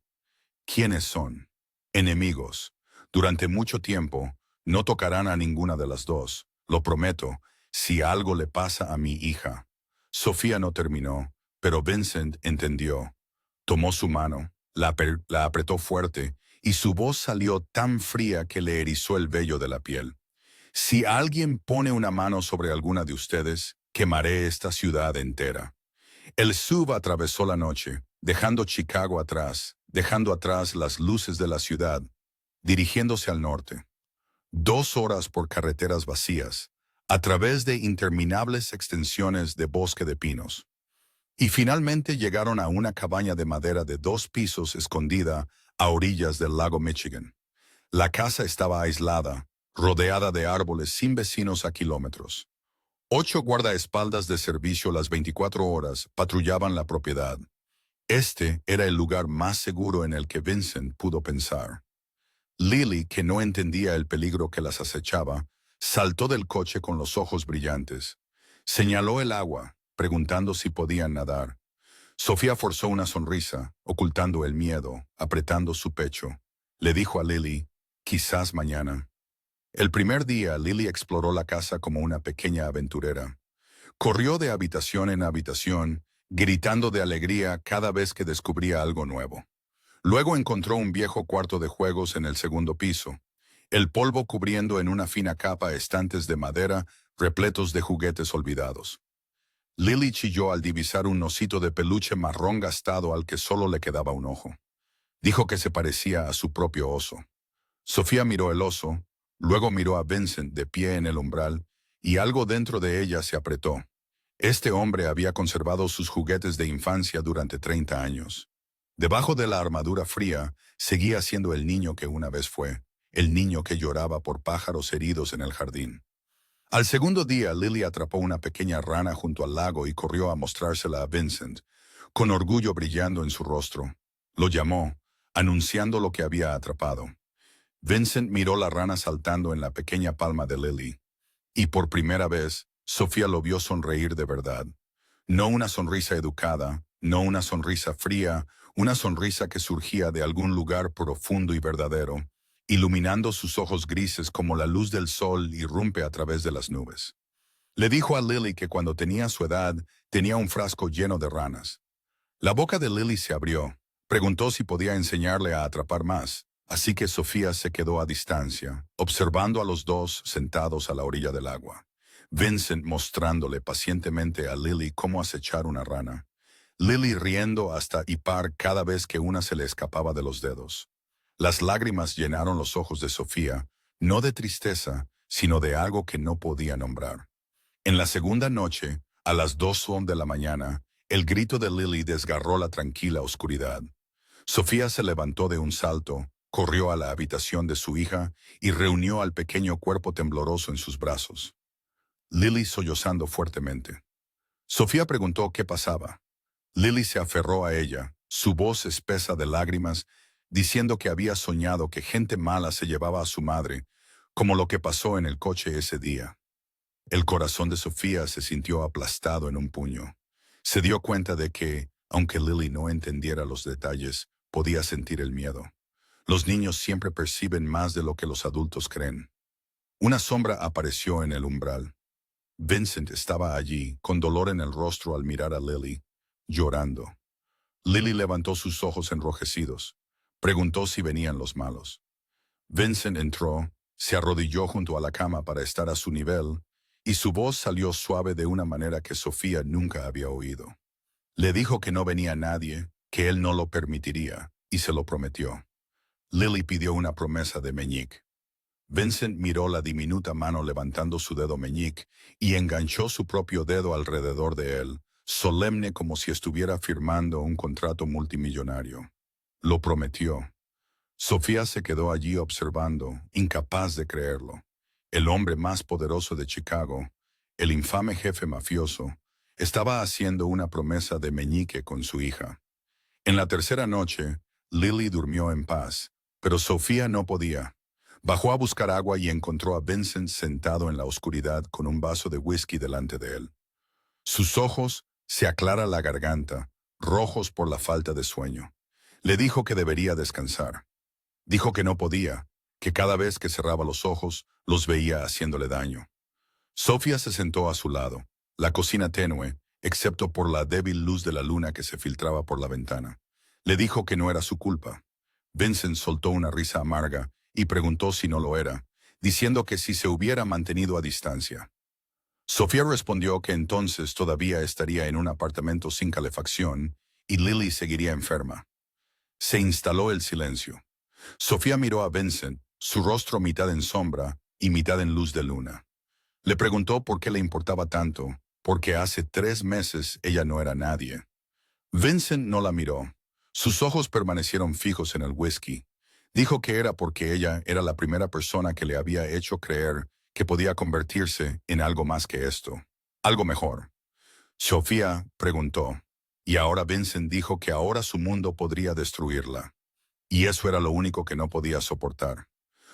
¿Quiénes son? Enemigos. Durante mucho tiempo, no tocarán a ninguna de las dos, lo prometo, si algo le pasa a mi hija. Sofía no terminó, pero Vincent entendió. Tomó su mano, la apretó fuerte, y su voz salió tan fría que le erizó el vello de la piel. Si alguien pone una mano sobre alguna de ustedes, quemaré esta ciudad entera. El SUV atravesó la noche, dejando Chicago atrás, dejando atrás las luces de la ciudad, dirigiéndose al norte. 2 horas por carreteras vacías, a través de interminables extensiones de bosque de pinos. Y finalmente llegaron a una cabaña de madera de 2 pisos escondida a orillas del lago Michigan. La casa estaba aislada, rodeada de árboles sin vecinos a kilómetros. 8 guardaespaldas de servicio las 24 horas patrullaban la propiedad. Este era el lugar más seguro en el que Vincent pudo pensar. Lily, que no entendía el peligro que las acechaba, saltó del coche con los ojos brillantes. Señaló el agua, preguntando si podían nadar. Sofía forzó una sonrisa, ocultando el miedo, apretando su pecho. Le dijo a Lily, quizás mañana. El primer día, Lily exploró la casa como una pequeña aventurera. Corrió de habitación en habitación, gritando de alegría cada vez que descubría algo nuevo. Luego encontró un viejo cuarto de juegos en el segundo piso, el polvo cubriendo en una fina capa estantes de madera repletos de juguetes olvidados. Lily chilló al divisar un osito de peluche marrón gastado al que solo le quedaba un ojo. Dijo que se parecía a su propio oso. Sofía miró el oso, luego miró a Vincent de pie en el umbral, y algo dentro de ella se apretó. Este hombre había conservado sus juguetes de infancia durante 30 años. Debajo de la armadura fría, seguía siendo el niño que una vez fue, el niño que lloraba por pájaros heridos en el jardín. Al segundo día, Lily atrapó una pequeña rana junto al lago y corrió a mostrársela a Vincent, con orgullo brillando en su rostro. Lo llamó, anunciando lo que había atrapado. Vincent miró la rana saltando en la pequeña palma de Lily, y por primera vez, Sofía lo vio sonreír de verdad. No una sonrisa educada, no una sonrisa fría, una sonrisa que surgía de algún lugar profundo y verdadero, iluminando sus ojos grises como la luz del sol irrumpe a través de las nubes. Le dijo a Lily que cuando tenía su edad, tenía un frasco lleno de ranas. La boca de Lily se abrió. Preguntó si podía enseñarle a atrapar más, así que Sofía se quedó a distancia, observando a los dos sentados a la orilla del agua. Vincent mostrándole pacientemente a Lily cómo acechar una rana. Lily riendo hasta hipar cada vez que una se le escapaba de los dedos. Las lágrimas llenaron los ojos de Sofía, no de tristeza, sino de algo que no podía nombrar. En la segunda noche, a las 2 de la mañana, el grito de Lily desgarró la tranquila oscuridad. Sofía se levantó de un salto, corrió a la habitación de su hija y reunió al pequeño cuerpo tembloroso en sus brazos. Lily sollozando fuertemente. Sofía preguntó qué pasaba. Lily se aferró a ella, su voz espesa de lágrimas, diciendo que había soñado que gente mala se llevaba a su madre, como lo que pasó en el coche ese día. El corazón de Sofía se sintió aplastado en un puño. Se dio cuenta de que, aunque Lily no entendiera los detalles, podía sentir el miedo. Los niños siempre perciben más de lo que los adultos creen. Una sombra apareció en el umbral. Vincent estaba allí, con dolor en el rostro al mirar a Lily, llorando. Lily levantó sus ojos enrojecidos. Preguntó si venían los malos. Vincent entró, se arrodilló junto a la cama para estar a su nivel, y su voz salió suave de una manera que Sofía nunca había oído. Le dijo que no venía nadie, que él no lo permitiría, y se lo prometió. Lily pidió una promesa de meñique. Vincent miró la diminuta mano levantando su dedo meñique y enganchó su propio dedo alrededor de él, solemne como si estuviera firmando un contrato multimillonario. Lo prometió. Sofía se quedó allí observando, incapaz de creerlo. El hombre más poderoso de Chicago, el infame jefe mafioso, estaba haciendo una promesa de meñique con su hija. En la tercera noche, Lily durmió en paz, pero Sofía no podía. Bajó a buscar agua y encontró a Vincent sentado en la oscuridad con un vaso de whisky delante de él. Sus ojos se aclara la garganta, rojos por la falta de sueño. Le dijo que debería descansar. Dijo que no podía, que cada vez que cerraba los ojos, los veía haciéndole daño. Sofía se sentó a su lado, la cocina tenue, excepto por la débil luz de la luna que se filtraba por la ventana. Le dijo que no era su culpa. Vincent soltó una risa amarga y preguntó si no lo era, diciendo que si se hubiera mantenido a distancia. Sofía respondió que entonces todavía estaría en un apartamento sin calefacción y Lily seguiría enferma. Se instaló el silencio. Sofía miró a Vincent, su rostro mitad en sombra y mitad en luz de luna. Le preguntó por qué le importaba tanto, porque hace 3 meses ella no era nadie. Vincent no la miró. Sus ojos permanecieron fijos en el whisky. Dijo que era porque ella era la primera persona que le había hecho creer que podía convertirse en algo más que esto, algo mejor. Sofía preguntó, y ahora Vincent dijo que ahora su mundo podría destruirla. Y eso era lo único que no podía soportar.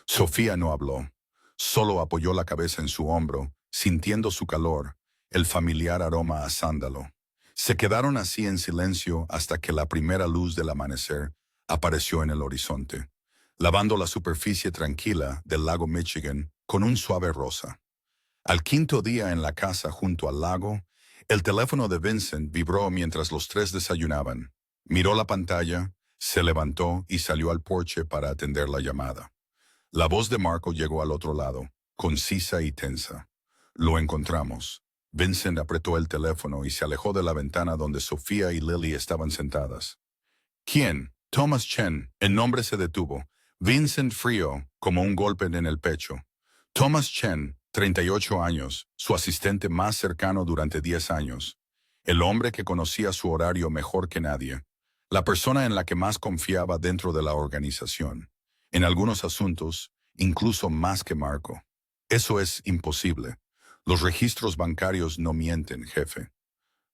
Sofía no habló, solo apoyó la cabeza en su hombro, sintiendo su calor, el familiar aroma a sándalo. Se quedaron así en silencio hasta que la primera luz del amanecer apareció en el horizonte, lavando la superficie tranquila del lago Michigan con un suave rosa. Al quinto día en la casa junto al lago, el teléfono de Vincent vibró mientras los tres desayunaban. Miró la pantalla, se levantó y salió al porche para atender la llamada. La voz de Marco llegó al otro lado, concisa y tensa. Lo encontramos. Vincent apretó el teléfono y se alejó de la ventana donde Sofía y Lily estaban sentadas. ¿Quién? Thomas Chen, el nombre se detuvo. Vincent frío, como un golpe en el pecho. Thomas Chen, 38 años, su asistente más cercano durante 10 años. El hombre que conocía su horario mejor que nadie. La persona en la que más confiaba dentro de la organización. En algunos asuntos, incluso más que Marco. Eso es imposible. Los registros bancarios no mienten, jefe.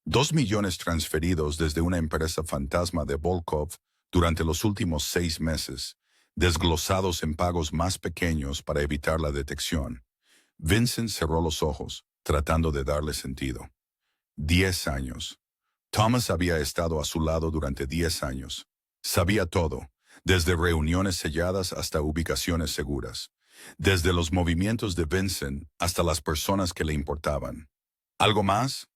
2 millones transferidos desde una empresa fantasma de Volkov durante los últimos 6 meses, desglosados en pagos más pequeños para evitar la detección. Vincent cerró los ojos, tratando de darle sentido. 10 años. Thomas había estado a su lado durante 10 años. Sabía todo, desde reuniones selladas hasta ubicaciones seguras, desde los movimientos de Vincent hasta las personas que le importaban. ¿Algo más?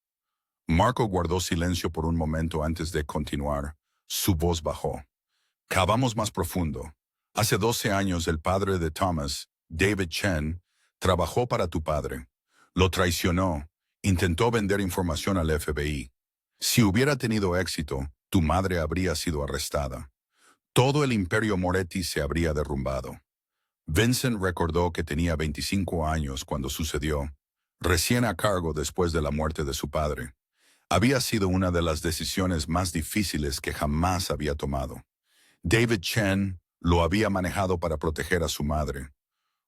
Marco guardó silencio por un momento antes de continuar. Su voz bajó. Cavamos más profundo. Hace 12 años el padre de Thomas, David Chen, trabajó para tu padre. Lo traicionó. Intentó vender información al FBI. Si hubiera tenido éxito, tu madre habría sido arrestada. Todo el imperio Moretti se habría derrumbado. Vincent recordó que tenía 25 años cuando sucedió, recién a cargo después de la muerte de su padre. Había sido una de las decisiones más difíciles que jamás había tomado. David Chen lo había manejado para proteger a su madre.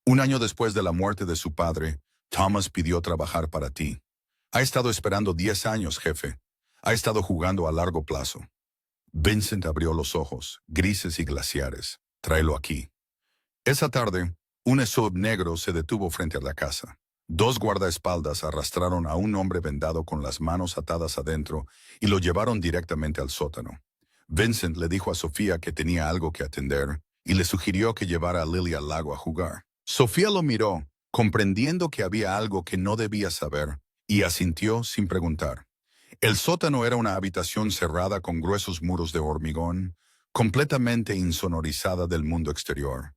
Un año después de la muerte de su padre, Thomas pidió trabajar para ti. Ha estado esperando 10 años, jefe. Ha estado jugando a largo plazo. Vincent abrió los ojos, grises y glaciares. Tráelo aquí. Esa tarde, un SUV negro se detuvo frente a la casa. 2 guardaespaldas arrastraron a un hombre vendado con las manos atadas adentro y lo llevaron directamente al sótano. Vincent le dijo a Sofía que tenía algo que atender y le sugirió que llevara a Lily al lago a jugar. Sofía lo miró, comprendiendo que había algo que no debía saber, y asintió sin preguntar. El sótano era una habitación cerrada con gruesos muros de hormigón, completamente insonorizada del mundo exterior.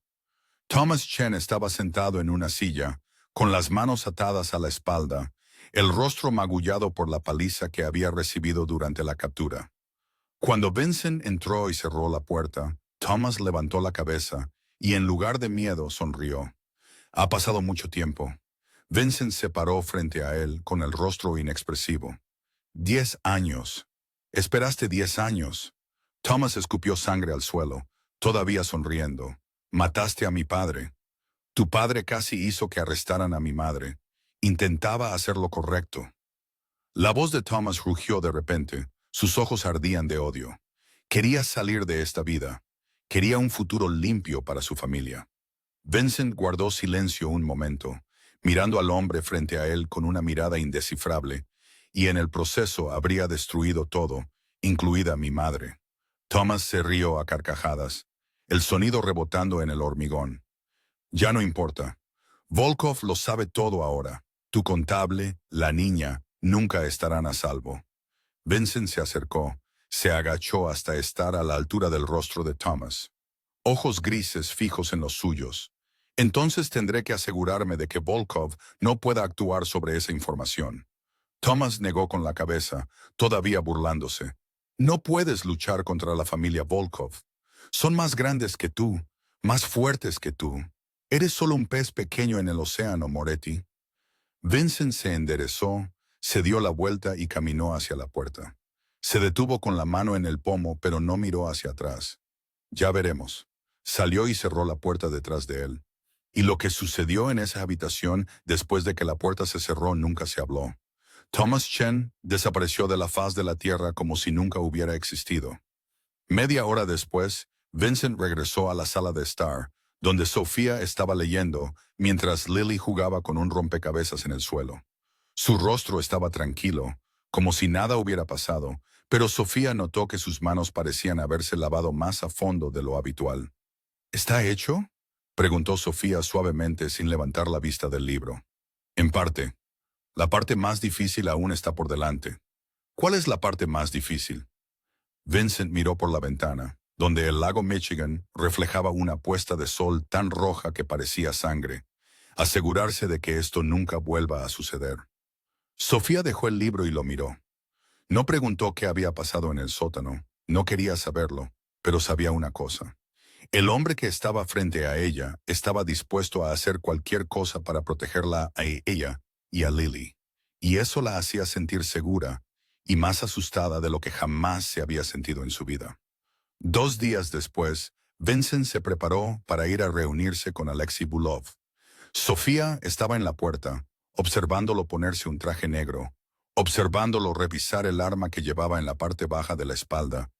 Thomas Chen estaba sentado en una silla, con las manos atadas a la espalda, el rostro magullado por la paliza que había recibido durante la captura. Cuando Vincent entró y cerró la puerta, Thomas levantó la cabeza y en lugar de miedo sonrió. Ha pasado mucho tiempo. Vincent se paró frente a él con el rostro inexpresivo. 10 años. Esperaste 10 años. Thomas escupió sangre al suelo, todavía sonriendo. Mataste a mi padre. Tu padre casi hizo que arrestaran a mi madre. Intentaba hacer lo correcto. La voz de Thomas rugió de repente. Sus ojos ardían de odio. Quería salir de esta vida. Quería un futuro limpio para su familia. Vincent guardó silencio un momento, mirando al hombre frente a él con una mirada indescifrable, y en el proceso habría destruido todo, incluida mi madre. Thomas se rió a carcajadas, el sonido rebotando en el hormigón. Ya no importa. Volkov lo sabe todo ahora. Tu contable, la niña, nunca estarán a salvo. Vincent se acercó, se agachó hasta estar a la altura del rostro de Thomas. Ojos grises fijos en los suyos. Entonces tendré que asegurarme de que Volkov no pueda actuar sobre esa información. Thomas negó con la cabeza, todavía burlándose. No puedes luchar contra la familia Volkov. Son más grandes que tú, más fuertes que tú. Eres solo un pez pequeño en el océano, Moretti. Vincent se enderezó, se dio la vuelta y caminó hacia la puerta. Se detuvo con la mano en el pomo, pero no miró hacia atrás. Ya veremos. Salió y cerró la puerta detrás de él. Y lo que sucedió en esa habitación después de que la puerta se cerró nunca se habló. Thomas Chen desapareció de la faz de la tierra como si nunca hubiera existido. Media hora después, Vincent regresó a la sala de estar, donde Sofía estaba leyendo, mientras Lily jugaba con un rompecabezas en el suelo. Su rostro estaba tranquilo, como si nada hubiera pasado, pero Sofía notó que sus manos parecían haberse lavado más a fondo de lo habitual. ¿Está hecho?, preguntó Sofía suavemente sin levantar la vista del libro. En parte. La parte más difícil aún está por delante. ¿Cuál es la parte más difícil? Vincent miró por la ventana, donde el lago Michigan reflejaba una puesta de sol tan roja que parecía sangre. Asegurarse de que esto nunca vuelva a suceder. Sofía dejó el libro y lo miró. No preguntó qué había pasado en el sótano, no quería saberlo. pero sabía una cosa. El hombre que estaba frente a ella estaba dispuesto a hacer cualquier cosa para protegerla a ella y a Lily. Y eso la hacía sentir segura y más asustada de lo que jamás se había sentido en su vida. 2 días después, Vincent se preparó para ir a reunirse con Alexei Bulov. Sofía estaba en la puerta, observándolo ponerse un traje negro, observándolo revisar el arma que llevaba en la parte baja de la espalda,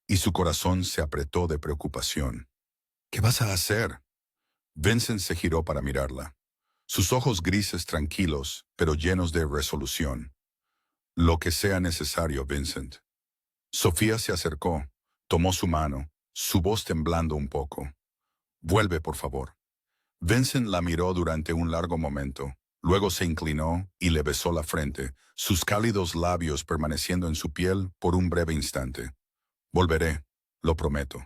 y su corazón se apretó de preocupación. ¿Qué vas a hacer? Vincent se giró para mirarla. Sus ojos grises tranquilos, pero llenos de resolución. Lo que sea necesario, Vincent. Sofía se acercó, tomó su mano, su voz temblando un poco. Vuelve, por favor. Vincent la miró durante un largo momento, luego se inclinó y le besó la frente, sus cálidos labios permaneciendo en su piel por un breve instante. Volveré, lo prometo.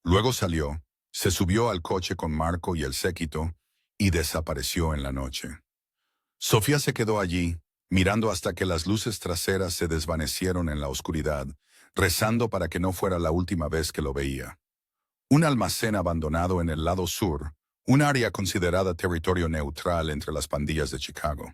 Luego salió, se subió al coche con Marco y el séquito y desapareció en la noche. Sofía se quedó allí, mirando hasta que las luces traseras se desvanecieron en la oscuridad, rezando para que no fuera la última vez que lo veía. Un almacén abandonado en el lado sur, un área considerada territorio neutral entre las pandillas de Chicago.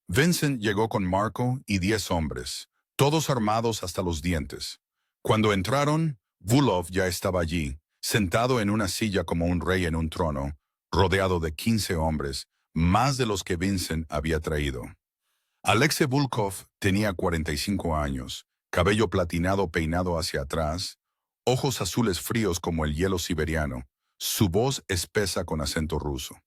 Vincent llegó con Marco y 10 hombres, todos armados hasta los dientes. Cuando entraron, Bulov ya estaba allí, sentado en una silla como un rey en un trono, rodeado de 15 hombres, más de los que Vincent había traído. Alexei Bulkov tenía 45 años, cabello platinado peinado hacia atrás, ojos azules fríos como el hielo siberiano, su voz espesa con acento ruso.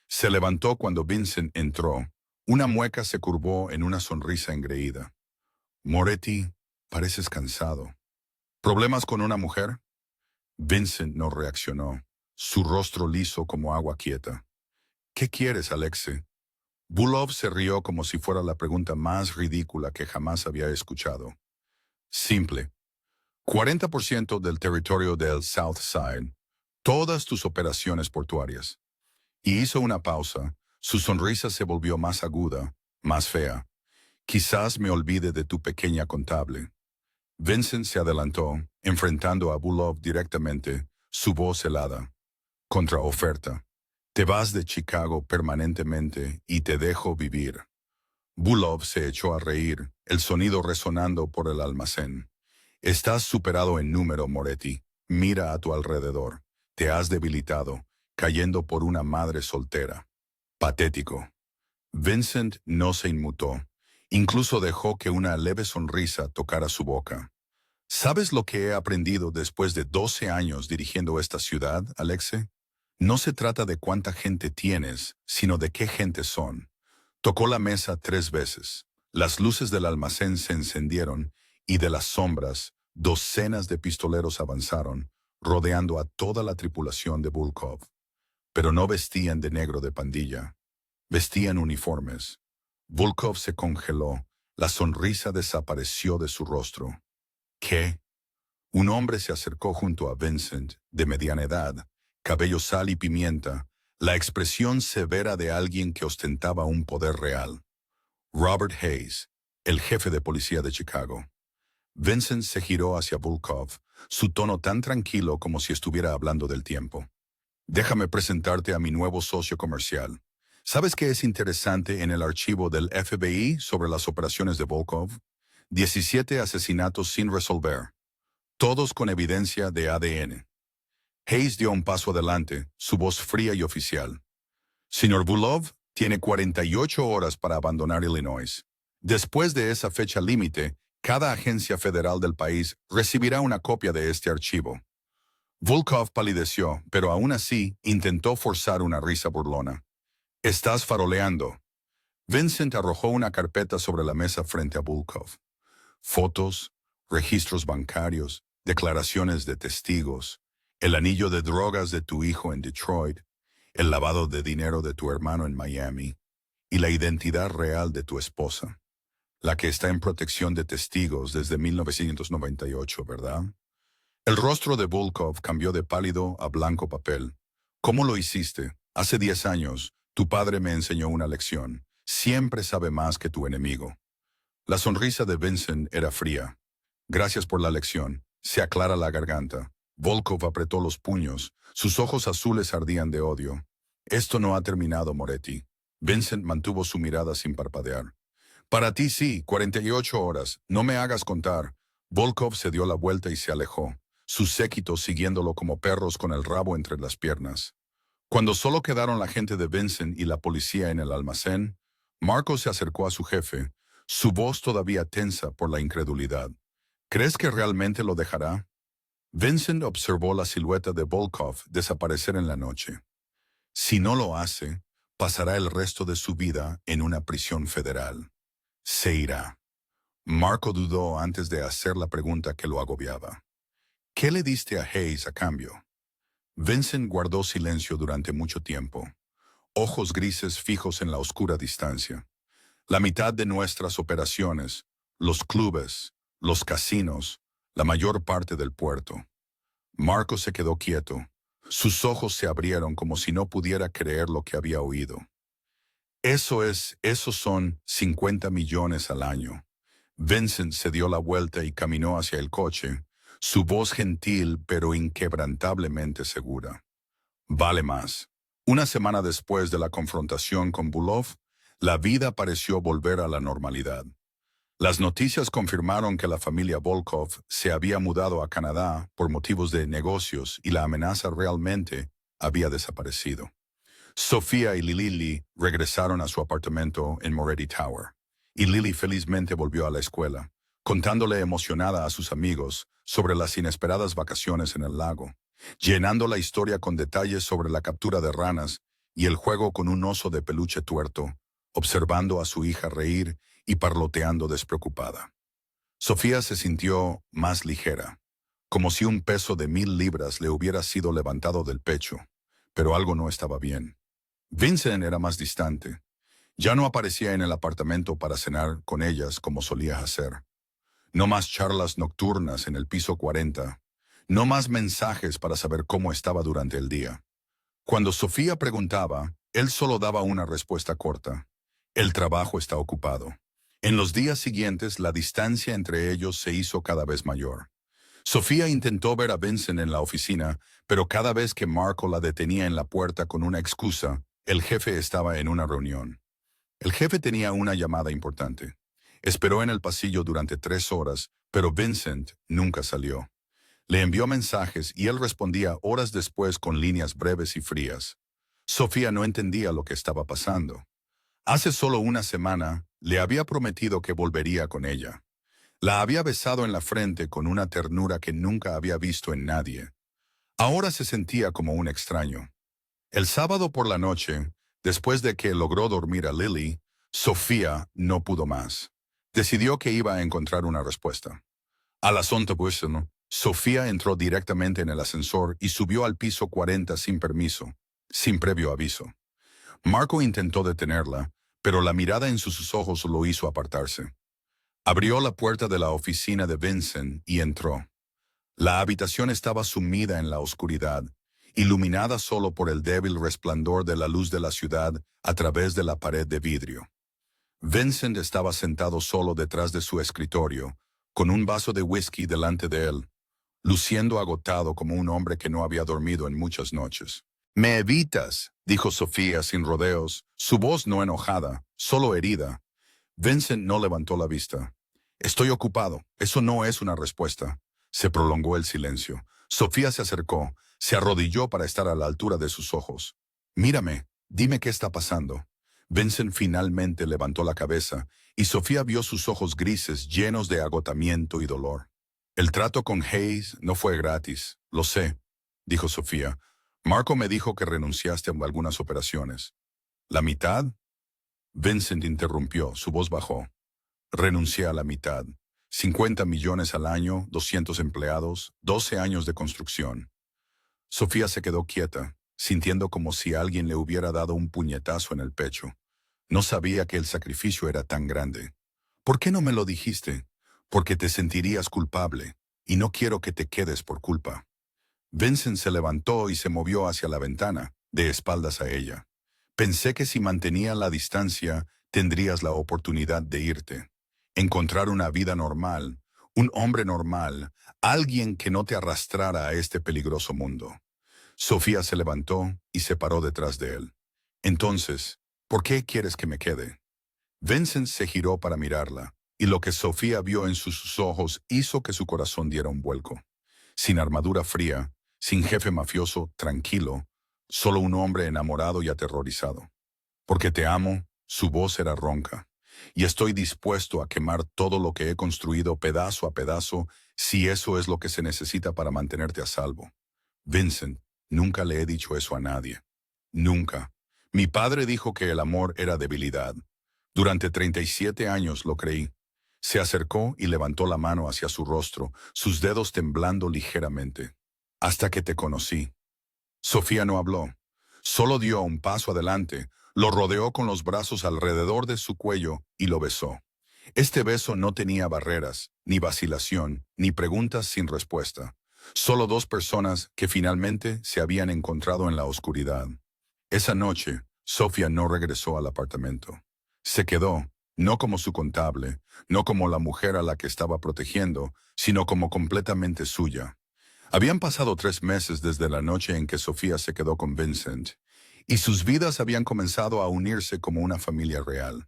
Se levantó cuando Vincent entró, una mueca se curvó en una sonrisa engreída. Moretti, pareces cansado. ¿Problemas con una mujer? Vincent no reaccionó, su rostro liso como agua quieta. ¿Qué quieres, Alexei? Bulov se rió como si fuera la pregunta más ridícula que jamás había escuchado. Simple. 40% del territorio del South Side, todas tus operaciones portuarias. Y hizo una pausa, su sonrisa se volvió más aguda, más fea. Quizás me olvide de tu pequeña contable. Vincent se adelantó, enfrentando a Bulov directamente, su voz helada. Contraoferta. Te vas de Chicago permanentemente y te dejo vivir. Bulov se echó a reír, el sonido resonando por el almacén. Estás superado en número, Moretti. Mira a tu alrededor. Te has debilitado, cayendo por una madre soltera. Patético. Vincent no se inmutó. Incluso dejó que una leve sonrisa tocara su boca. ¿Sabes lo que he aprendido después de 12 años dirigiendo esta ciudad, Alexei? No se trata de cuánta gente tienes, sino de qué gente son. Tocó la mesa 3 veces. Las luces del almacén se encendieron y de las sombras, docenas de pistoleros avanzaron, rodeando a toda la tripulación de Bulkov. Pero no vestían de negro de pandilla. Vestían uniformes. Bulkov se congeló. La sonrisa desapareció de su rostro. ¿Qué? Un hombre se acercó junto a Vincent, de mediana edad, cabello sal y pimienta, la expresión severa de alguien que ostentaba un poder real. Robert Hayes, el jefe de policía de Chicago. Vincent se giró hacia Bulkov, su tono tan tranquilo como si estuviera hablando del tiempo. Déjame presentarte a mi nuevo socio comercial. ¿Sabes qué es interesante en el archivo del FBI sobre las operaciones de Volkov? 17 asesinatos sin resolver, todos con evidencia de ADN. Hayes dio un paso adelante, su voz fría y oficial. Señor Bulov tiene 48 horas para abandonar Illinois. Después de esa fecha límite, cada agencia federal del país recibirá una copia de este archivo. Volkov palideció, pero aún así intentó forzar una risa burlona. Estás faroleando. Vincent arrojó una carpeta sobre la mesa frente a Volkov. Fotos, registros bancarios, declaraciones de testigos, el anillo de drogas de tu hijo en Detroit, el lavado de dinero de tu hermano en Miami y la identidad real de tu esposa, la que está en protección de testigos desde 1998, ¿verdad? El rostro de Volkov cambió de pálido a blanco papel. ¿Cómo lo hiciste? Hace 10 años, tu padre me enseñó una lección. Siempre sabe más que tu enemigo. La sonrisa de Vincent era fría. Gracias por la lección. Se aclara la garganta. Volkov apretó los puños. Sus ojos azules ardían de odio. Esto no ha terminado, Moretti. Vincent mantuvo su mirada sin parpadear. Para ti sí, 48 horas. No me hagas contar. Volkov se dio la vuelta y se alejó, su séquito siguiéndolo como perros con el rabo entre las piernas. Cuando solo quedaron la gente de Vincent y la policía en el almacén, Marco se acercó a su jefe, su voz todavía tensa por la incredulidad. ¿Crees que realmente lo dejará? Vincent observó la silueta de Volkov desaparecer en la noche. Si no lo hace, pasará el resto de su vida en una prisión federal. Se irá. Marco dudó antes de hacer la pregunta que lo agobiaba. ¿Qué le diste a Hayes a cambio? Vincent guardó silencio durante mucho tiempo, ojos grises fijos en la oscura distancia. La mitad de nuestras operaciones, los clubes, los casinos, la mayor parte del puerto. Marco se quedó quieto. Sus ojos se abrieron como si no pudiera creer lo que había oído. Esos son 50 millones al año. Vincent se dio la vuelta y caminó hacia el coche, su voz gentil pero inquebrantablemente segura. Vale más. Una semana después de la confrontación con Bulov, la vida pareció volver a la normalidad. Las noticias confirmaron que la familia Volkov se había mudado a Canadá por motivos de negocios y la amenaza realmente había desaparecido. Sofía y Lily regresaron a su apartamento en Moretti Tower, y Lily felizmente volvió a la escuela, contándole emocionada a sus amigos sobre las inesperadas vacaciones en el lago, llenando la historia con detalles sobre la captura de ranas y el juego con un oso de peluche tuerto, observando a su hija reír y parloteando despreocupada. Sofía se sintió más ligera, como si un peso de 1000 libras le hubiera sido levantado del pecho, pero algo no estaba bien. Vincent era más distante. Ya no aparecía en el apartamento para cenar con ellas como solía hacer. No más charlas nocturnas en el piso 40. No más mensajes para saber cómo estaba durante el día. Cuando Sofía preguntaba, él solo daba una respuesta corta. El trabajo está ocupado. En los días siguientes, la distancia entre ellos se hizo cada vez mayor. Sofía intentó ver a Vincent en la oficina, pero cada vez que Marco la detenía en la puerta con una excusa, el jefe estaba en una reunión. El jefe tenía una llamada importante. Esperó en el pasillo durante 3 horas, pero Vincent nunca salió. Le envió mensajes y él respondía horas después con líneas breves y frías. Sofía no entendía lo que estaba pasando. Hace solo una semana le había prometido que volvería con ella. La había besado en la frente con una ternura que nunca había visto en nadie. Ahora se sentía como un extraño. El sábado por la noche, después de que logró dormir a Lily, Sofía no pudo más. Decidió que iba a encontrar una respuesta. A las 11, Sofía entró directamente en el ascensor y subió al piso 40 sin permiso, sin previo aviso. Marco intentó detenerla, pero la mirada en sus ojos lo hizo apartarse. Abrió la puerta de la oficina de Vincent y entró. La habitación estaba sumida en la oscuridad, iluminada solo por el débil resplandor de la luz de la ciudad a través de la pared de vidrio. Vincent estaba sentado solo detrás de su escritorio, con un vaso de whisky delante de él, luciendo agotado como un hombre que no había dormido en muchas noches. «Me evitas», dijo Sofía sin rodeos, su voz no enojada, solo herida. Vincent no levantó la vista. «Estoy ocupado. Eso no es una respuesta». Se prolongó el silencio. Sofía se acercó, se arrodilló para estar a la altura de sus ojos. «Mírame, dime qué está pasando». Vincent finalmente levantó la cabeza, y Sofía vio sus ojos grises llenos de agotamiento y dolor. «El trato con Hayes no fue gratis, lo sé», dijo Sofía. «Marco me dijo que renunciaste a algunas operaciones». «¿La mitad?» Vincent interrumpió, su voz bajó. «Renuncié a la mitad. 50 millones al año, 200 empleados, 12 años de construcción». Sofía se quedó quieta, sintiendo como si alguien le hubiera dado un puñetazo en el pecho. No sabía que el sacrificio era tan grande. «¿Por qué no me lo dijiste?» «Porque te sentirías culpable, y no quiero que te quedes por culpa». Vincent se levantó y se movió hacia la ventana, de espaldas a ella. «Pensé que si mantenía la distancia, tendrías la oportunidad de irte. Encontrar una vida normal, Un hombre normal, alguien que no te arrastrara a este peligroso mundo. Sofía se levantó y se paró detrás de él. Entonces, ¿por qué quieres que me quede? Vincent se giró para mirarla, y lo que Sofía vio en sus ojos hizo que su corazón diera un vuelco. Sin armadura fría, sin jefe mafioso, tranquilo, solo un hombre enamorado y aterrorizado. Porque te amo, su voz era ronca. Y estoy dispuesto a quemar todo lo que he construido pedazo a pedazo si eso es lo que se necesita para mantenerte a salvo. Vincent, nunca le he dicho eso a nadie. Nunca. Mi padre dijo que el amor era debilidad. Durante 37 años lo creí. Se acercó y levantó la mano hacia su rostro, sus dedos temblando ligeramente. Hasta que te conocí. Sofía no habló. Solo dio un paso adelante, lo rodeó con los brazos alrededor de su cuello y lo besó. Este beso no tenía barreras, ni vacilación, ni preguntas sin respuesta. Solo dos personas que finalmente se habían encontrado en la oscuridad. Esa noche, Sofía no regresó al apartamento. Se quedó, no como su contable, no como la mujer a la que estaba protegiendo, sino como completamente suya. Habían pasado 3 meses desde la noche en que Sofía se quedó con Vincent, y sus vidas habían comenzado a unirse como una familia real.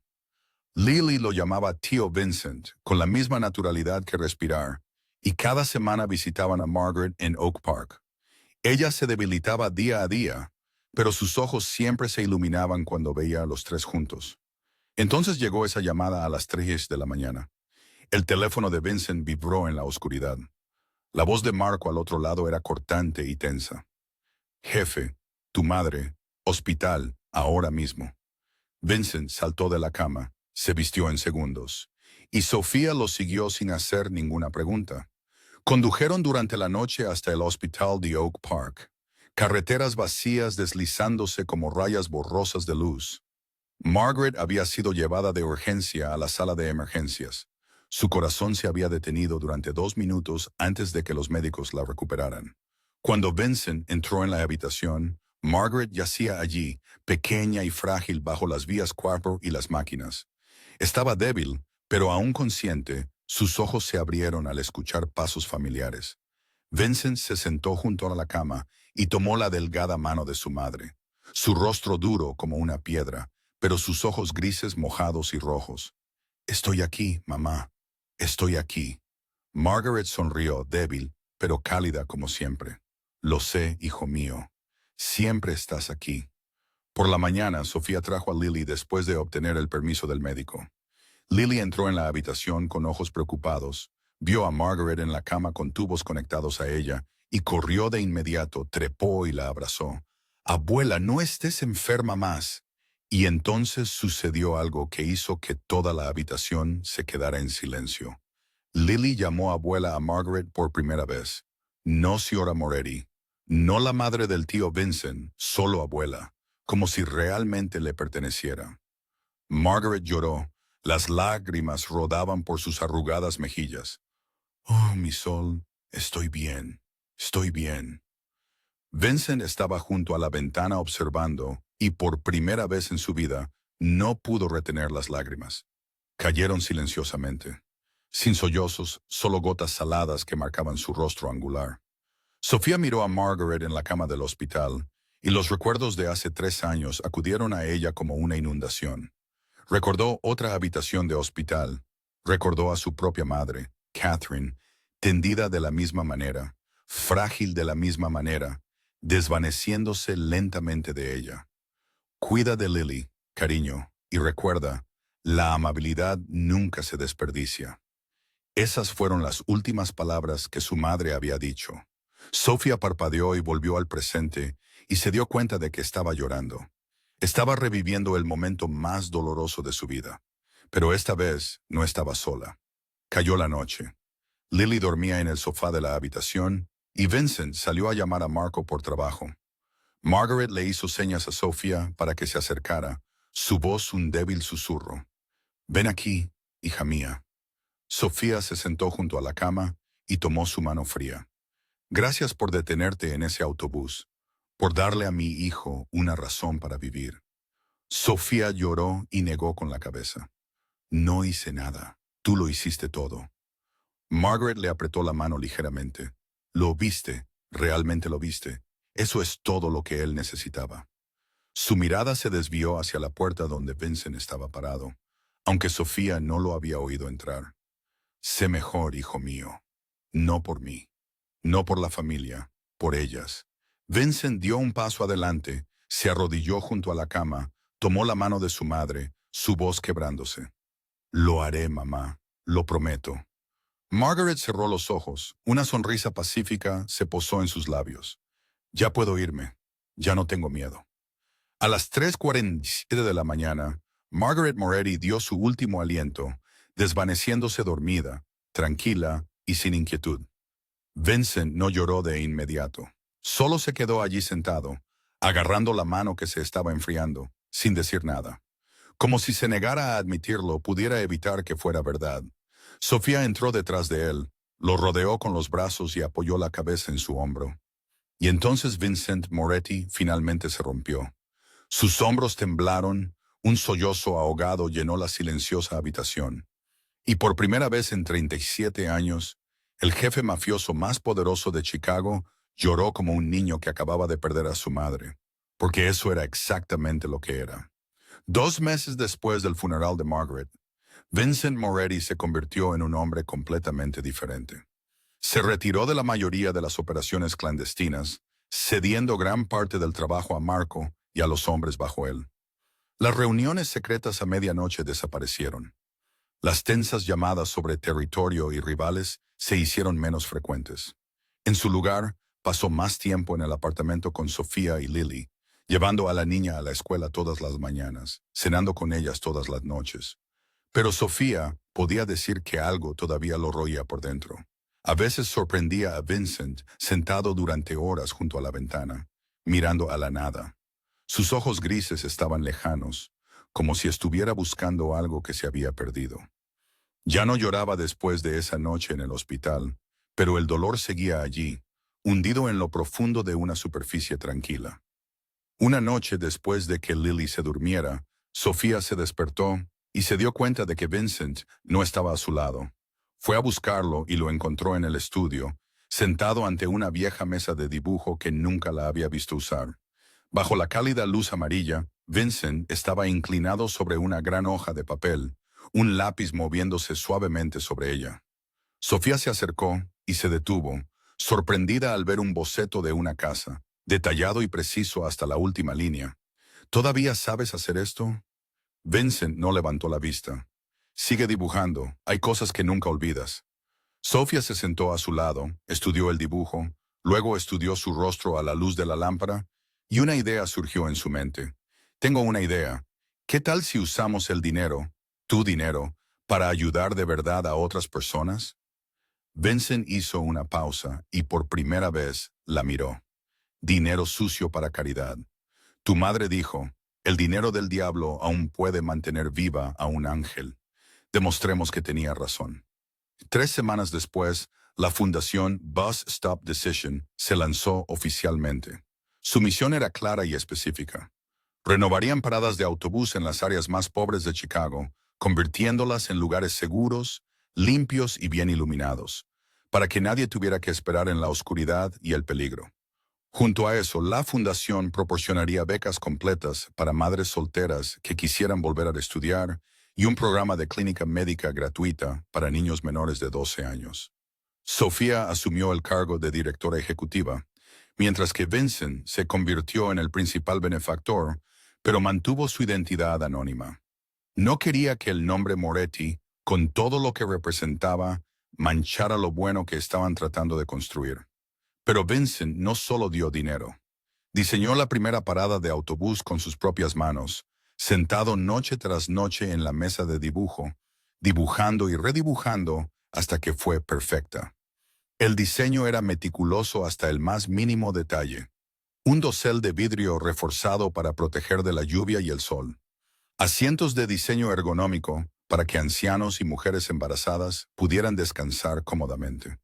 Lily lo llamaba tío Vincent, con la misma naturalidad que respirar, y cada semana visitaban a Margaret en Oak Park. Ella se debilitaba día a día, pero sus ojos siempre se iluminaban cuando veía a los tres juntos. Entonces llegó esa llamada a las 3 de la mañana. El teléfono de Vincent vibró en la oscuridad. La voz de Marco al otro lado era cortante y tensa. Jefe, tu madre, hospital, ahora mismo. Vincent saltó de la cama, se vistió en segundos, y Sofía lo siguió sin hacer ninguna pregunta. Condujeron durante la noche hasta el hospital de Oak Park. Carreteras vacías deslizándose como rayas borrosas de luz. Margaret había sido llevada de urgencia a la sala de emergencias. Su corazón se había detenido durante 2 minutos antes de que los médicos la recuperaran. Cuando Vincent entró en la habitación, Margaret yacía allí, pequeña y frágil bajo las vías cuerpo y las máquinas. Estaba débil, pero aún consciente, sus ojos se abrieron al escuchar pasos familiares. Vincent se sentó junto a la cama y tomó la delgada mano de su madre. Su rostro duro como una piedra, pero sus ojos grises mojados y rojos. Estoy aquí, mamá. Estoy aquí. Margaret sonrió, débil, pero cálida como siempre. Lo sé, hijo mío. Siempre estás aquí. Por la mañana, Sofía trajo a Lily después de obtener el permiso del médico. Lily entró en la habitación con ojos preocupados, vio a Margaret en la cama con tubos conectados a ella y corrió de inmediato, trepó y la abrazó. Abuela, no estés enferma más. Y entonces sucedió algo que hizo que toda la habitación se quedara en silencio. Lily llamó abuela a Margaret por primera vez. No señora Moretti, no la madre del tío Vincent, solo abuela, como si realmente le perteneciera. Margaret lloró. Las lágrimas rodaban por sus arrugadas mejillas. Oh, mi sol, estoy bien, estoy bien. Vincent estaba junto a la ventana observando, y por primera vez en su vida, no pudo retener las lágrimas. Cayeron silenciosamente. Sin sollozos, solo gotas saladas que marcaban su rostro angular. Sofía miró a Margaret en la cama del hospital, y los recuerdos de hace 3 años acudieron a ella como una inundación. Recordó otra habitación de hospital. Recordó a su propia madre, Catherine, tendida de la misma manera, frágil de la misma manera, desvaneciéndose lentamente de ella. Cuida de Lily, cariño, y recuerda, la amabilidad nunca se desperdicia. Esas fueron las últimas palabras que su madre había dicho. Sofía parpadeó y volvió al presente y se dio cuenta de que estaba llorando. Estaba reviviendo el momento más doloroso de su vida. Pero esta vez no estaba sola. Cayó la noche. Lily dormía en el sofá de la habitación y Vincent salió a llamar a Marco por trabajo. Margaret le hizo señas a Sofía para que se acercara, su voz un débil susurro. Ven aquí, hija mía. Sofía se sentó junto a la cama y tomó su mano fría. Gracias por detenerte en ese autobús, por darle a mi hijo una razón para vivir. Sofía lloró y negó con la cabeza. No hice nada, tú lo hiciste todo. Margaret le apretó la mano ligeramente. Lo viste, realmente lo viste. Eso es todo lo que él necesitaba. Su mirada se desvió hacia la puerta donde Vincent estaba parado, aunque Sofía no lo había oído entrar. Sé mejor, hijo mío. No por mí. No por la familia. Por ellas. Vincent dio un paso adelante, se arrodilló junto a la cama, tomó la mano de su madre, su voz quebrándose. Lo haré, mamá. Lo prometo. Margaret cerró los ojos. Una sonrisa pacífica se posó en sus labios. Ya puedo irme. Ya no tengo miedo. A las 3:47 de la mañana, Margaret Moretti dio su último aliento, desvaneciéndose dormida, tranquila y sin inquietud. Vincent no lloró de inmediato. Solo se quedó allí sentado, agarrando la mano que se estaba enfriando, sin decir nada. Como si se negara a admitirlo, pudiera evitar que fuera verdad. Sofía entró detrás de él, lo rodeó con los brazos y apoyó la cabeza en su hombro. Y entonces Vincent Moretti finalmente se rompió. Sus hombros temblaron, un sollozo ahogado llenó la silenciosa habitación. Y por primera vez en 37 años, el jefe mafioso más poderoso de Chicago lloró como un niño que acababa de perder a su madre, porque eso era exactamente lo que era. 2 meses después del funeral de Margaret, Vincent Moretti se convirtió en un hombre completamente diferente. Se retiró de la mayoría de las operaciones clandestinas, cediendo gran parte del trabajo a Marco y a los hombres bajo él. Las reuniones secretas a medianoche desaparecieron. Las tensas llamadas sobre territorio y rivales se hicieron menos frecuentes. En su lugar, pasó más tiempo en el apartamento con Sofía y Lily, llevando a la niña a la escuela todas las mañanas, cenando con ellas todas las noches. Pero Sofía podía decir que algo todavía lo roía por dentro. A veces sorprendía a Vincent sentado durante horas junto a la ventana, mirando a la nada. Sus ojos grises estaban lejanos, como si estuviera buscando algo que se había perdido. Ya no lloraba después de esa noche en el hospital, pero el dolor seguía allí, hundido en lo profundo de una superficie tranquila. Una noche después de que Lily se durmiera, Sofía se despertó y se dio cuenta de que Vincent no estaba a su lado. Fue a buscarlo y lo encontró en el estudio, sentado ante una vieja mesa de dibujo que nunca la había visto usar. Bajo la cálida luz amarilla, Vincent estaba inclinado sobre una gran hoja de papel, un lápiz moviéndose suavemente sobre ella. Sofía se acercó y se detuvo, sorprendida al ver un boceto de una casa, detallado y preciso hasta la última línea. ¿Todavía sabes hacer esto? Vincent no levantó la vista. Sigue dibujando, hay cosas que nunca olvidas. Sofía se sentó a su lado, estudió el dibujo, luego estudió su rostro a la luz de la lámpara, y una idea surgió en su mente. Tengo una idea. ¿Qué tal si usamos el dinero, tu dinero, para ayudar de verdad a otras personas? Vincent hizo una pausa y por primera vez la miró. Dinero sucio para caridad. Tu madre dijo, el dinero del diablo aún puede mantener viva a un ángel. Demostremos que tenía razón. 3 semanas después, la fundación Bus Stop Decision se lanzó oficialmente. Su misión era clara y específica. Renovarían paradas de autobús en las áreas más pobres de Chicago, convirtiéndolas en lugares seguros, limpios y bien iluminados, para que nadie tuviera que esperar en la oscuridad y el peligro. Junto a eso, la fundación proporcionaría becas completas para madres solteras que quisieran volver a estudiar y un programa de clínica médica gratuita para niños menores de 12 años. Sofía asumió el cargo de directora ejecutiva, mientras que Vincent se convirtió en el principal benefactor, pero mantuvo su identidad anónima. No quería que el nombre Moretti, con todo lo que representaba, manchara lo bueno que estaban tratando de construir. Pero Vincent no solo dio dinero. Diseñó la primera parada de autobús con sus propias manos, sentado noche tras noche en la mesa de dibujo, dibujando y redibujando hasta que fue perfecta. El diseño era meticuloso hasta el más mínimo detalle. Un dosel de vidrio reforzado para proteger de la lluvia y el sol. Asientos de diseño ergonómico para que ancianos y mujeres embarazadas pudieran descansar cómodamente.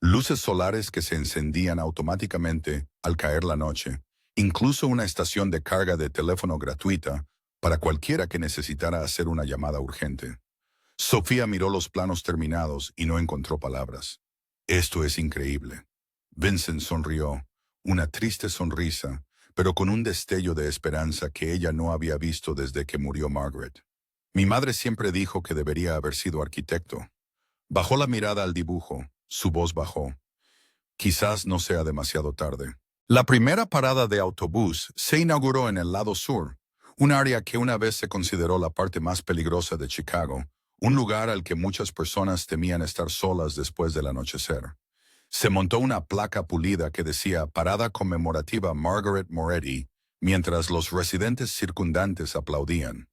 Luces solares que se encendían automáticamente al caer la noche. Incluso una estación de carga de teléfono gratuita para cualquiera que necesitara hacer una llamada urgente. Sofía miró los planos terminados y no encontró palabras. Esto es increíble. Vincent sonrió, una triste sonrisa, pero con un destello de esperanza que ella no había visto desde que murió Margaret. Mi madre siempre dijo que debería haber sido arquitecto. Bajó la mirada al dibujo, su voz bajó. Quizás no sea demasiado tarde. La primera parada de autobús se inauguró en el lado sur, un área que una vez se consideró la parte más peligrosa de Chicago, un lugar al que muchas personas temían estar solas después del anochecer. Se montó una placa pulida que decía Parada conmemorativa Margaret Moretti, mientras los residentes circundantes aplaudían.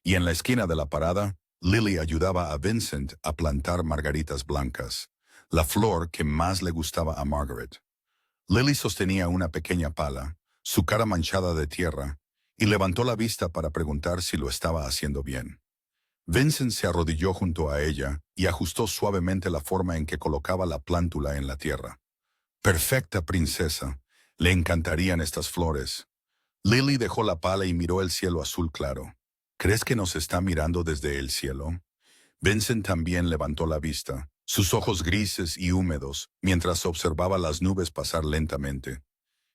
Y en la esquina de la parada, Lily ayudaba a Vincent a plantar margaritas blancas, la flor que más le gustaba a Margaret. Lily sostenía una pequeña pala, su cara manchada de tierra, y levantó la vista para preguntar si lo estaba haciendo bien. Vincent se arrodilló junto a ella y ajustó suavemente la forma en que colocaba la plántula en la tierra. Perfecta, princesa. Le encantarían estas flores. Lily dejó la pala y miró el cielo azul claro. ¿Crees que nos está mirando desde el cielo? Vincent también levantó la vista, sus ojos grises y húmedos, mientras observaba las nubes pasar lentamente.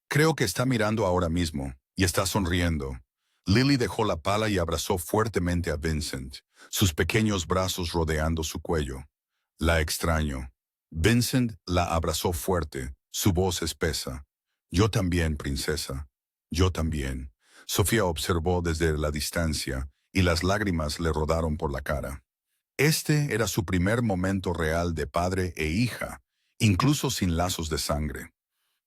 Creo que está mirando ahora mismo, y está sonriendo. Lily dejó la pala y abrazó fuertemente a Vincent, sus pequeños brazos rodeando su cuello. La extraño. Vincent la abrazó fuerte, su voz espesa. Yo también, princesa. Yo también. Sofía observó desde la distancia, y las lágrimas le rodaron por la cara. Este era su primer momento real de padre e hija, incluso sin lazos de sangre.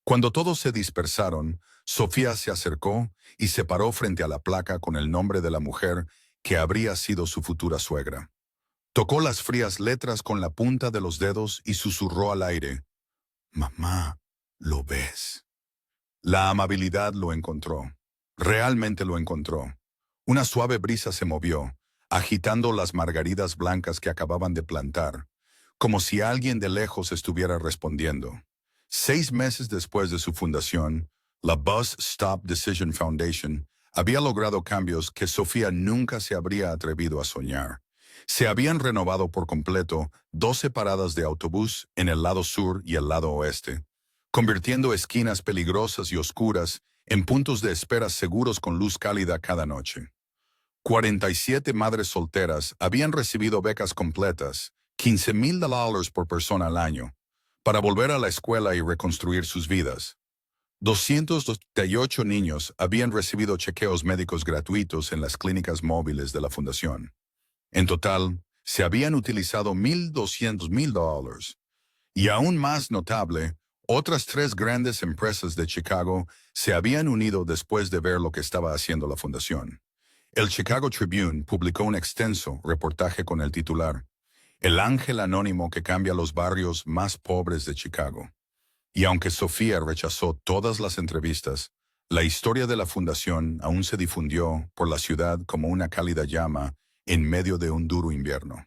Cuando todos se dispersaron, Sofía se acercó y se paró frente a la placa con el nombre de la mujer que habría sido su futura suegra. Tocó las frías letras con la punta de los dedos y susurró al aire: «Mamá, ¿lo ves?». La amabilidad lo encontró. Realmente lo encontró. Una suave brisa se movió, agitando las margaritas blancas que acababan de plantar, como si alguien de lejos estuviera respondiendo. 6 meses después de su fundación, la Bus Stop Decision Foundation había logrado cambios que Sofía nunca se habría atrevido a soñar. Se habían renovado por completo 12 paradas de autobús en el lado sur y el lado oeste, convirtiendo esquinas peligrosas y oscuras en puntos de espera seguros con luz cálida cada noche. 47 madres solteras habían recibido becas completas, $15,000 por persona al año, para volver a la escuela y reconstruir sus vidas. 228 niños habían recibido chequeos médicos gratuitos en las clínicas móviles de la fundación. En total, se habían utilizado $1,200,000. Y aún más notable, otras 3 grandes empresas de Chicago se habían unido después de ver lo que estaba haciendo la fundación. El Chicago Tribune publicó un extenso reportaje con el titular «El ángel anónimo que cambia los barrios más pobres de Chicago». Y aunque Sofía rechazó todas las entrevistas, la historia de la fundación aún se difundió por la ciudad como una cálida llama en medio de un duro invierno.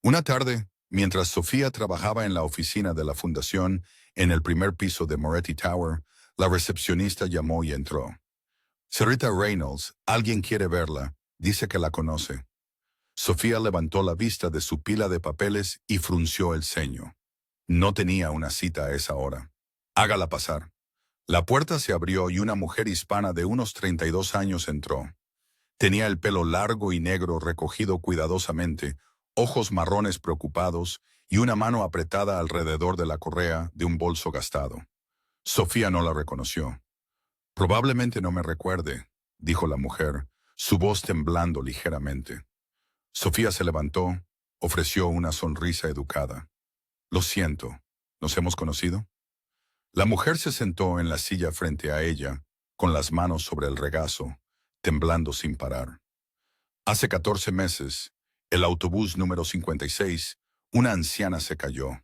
Una tarde, mientras Sofía trabajaba en la oficina de la fundación en el primer piso de Moretti Tower, la recepcionista llamó y entró. «Señorita Reynolds, alguien quiere verla, dice que la conoce». Sofía levantó la vista de su pila de papeles y frunció el ceño. No tenía una cita a esa hora. «Hágala pasar». La puerta se abrió y una mujer hispana de unos 32 años entró. Tenía el pelo largo y negro recogido cuidadosamente, ojos marrones preocupados y una mano apretada alrededor de la correa de un bolso gastado. Sofía no la reconoció. «Probablemente no me recuerde», dijo la mujer, su voz temblando ligeramente. Sofía se levantó, ofreció una sonrisa educada. «Lo siento, ¿nos hemos conocido?». La mujer se sentó en la silla frente a ella, con las manos sobre el regazo, temblando sin parar. «Hace 14 meses, el autobús número 56, una anciana se cayó.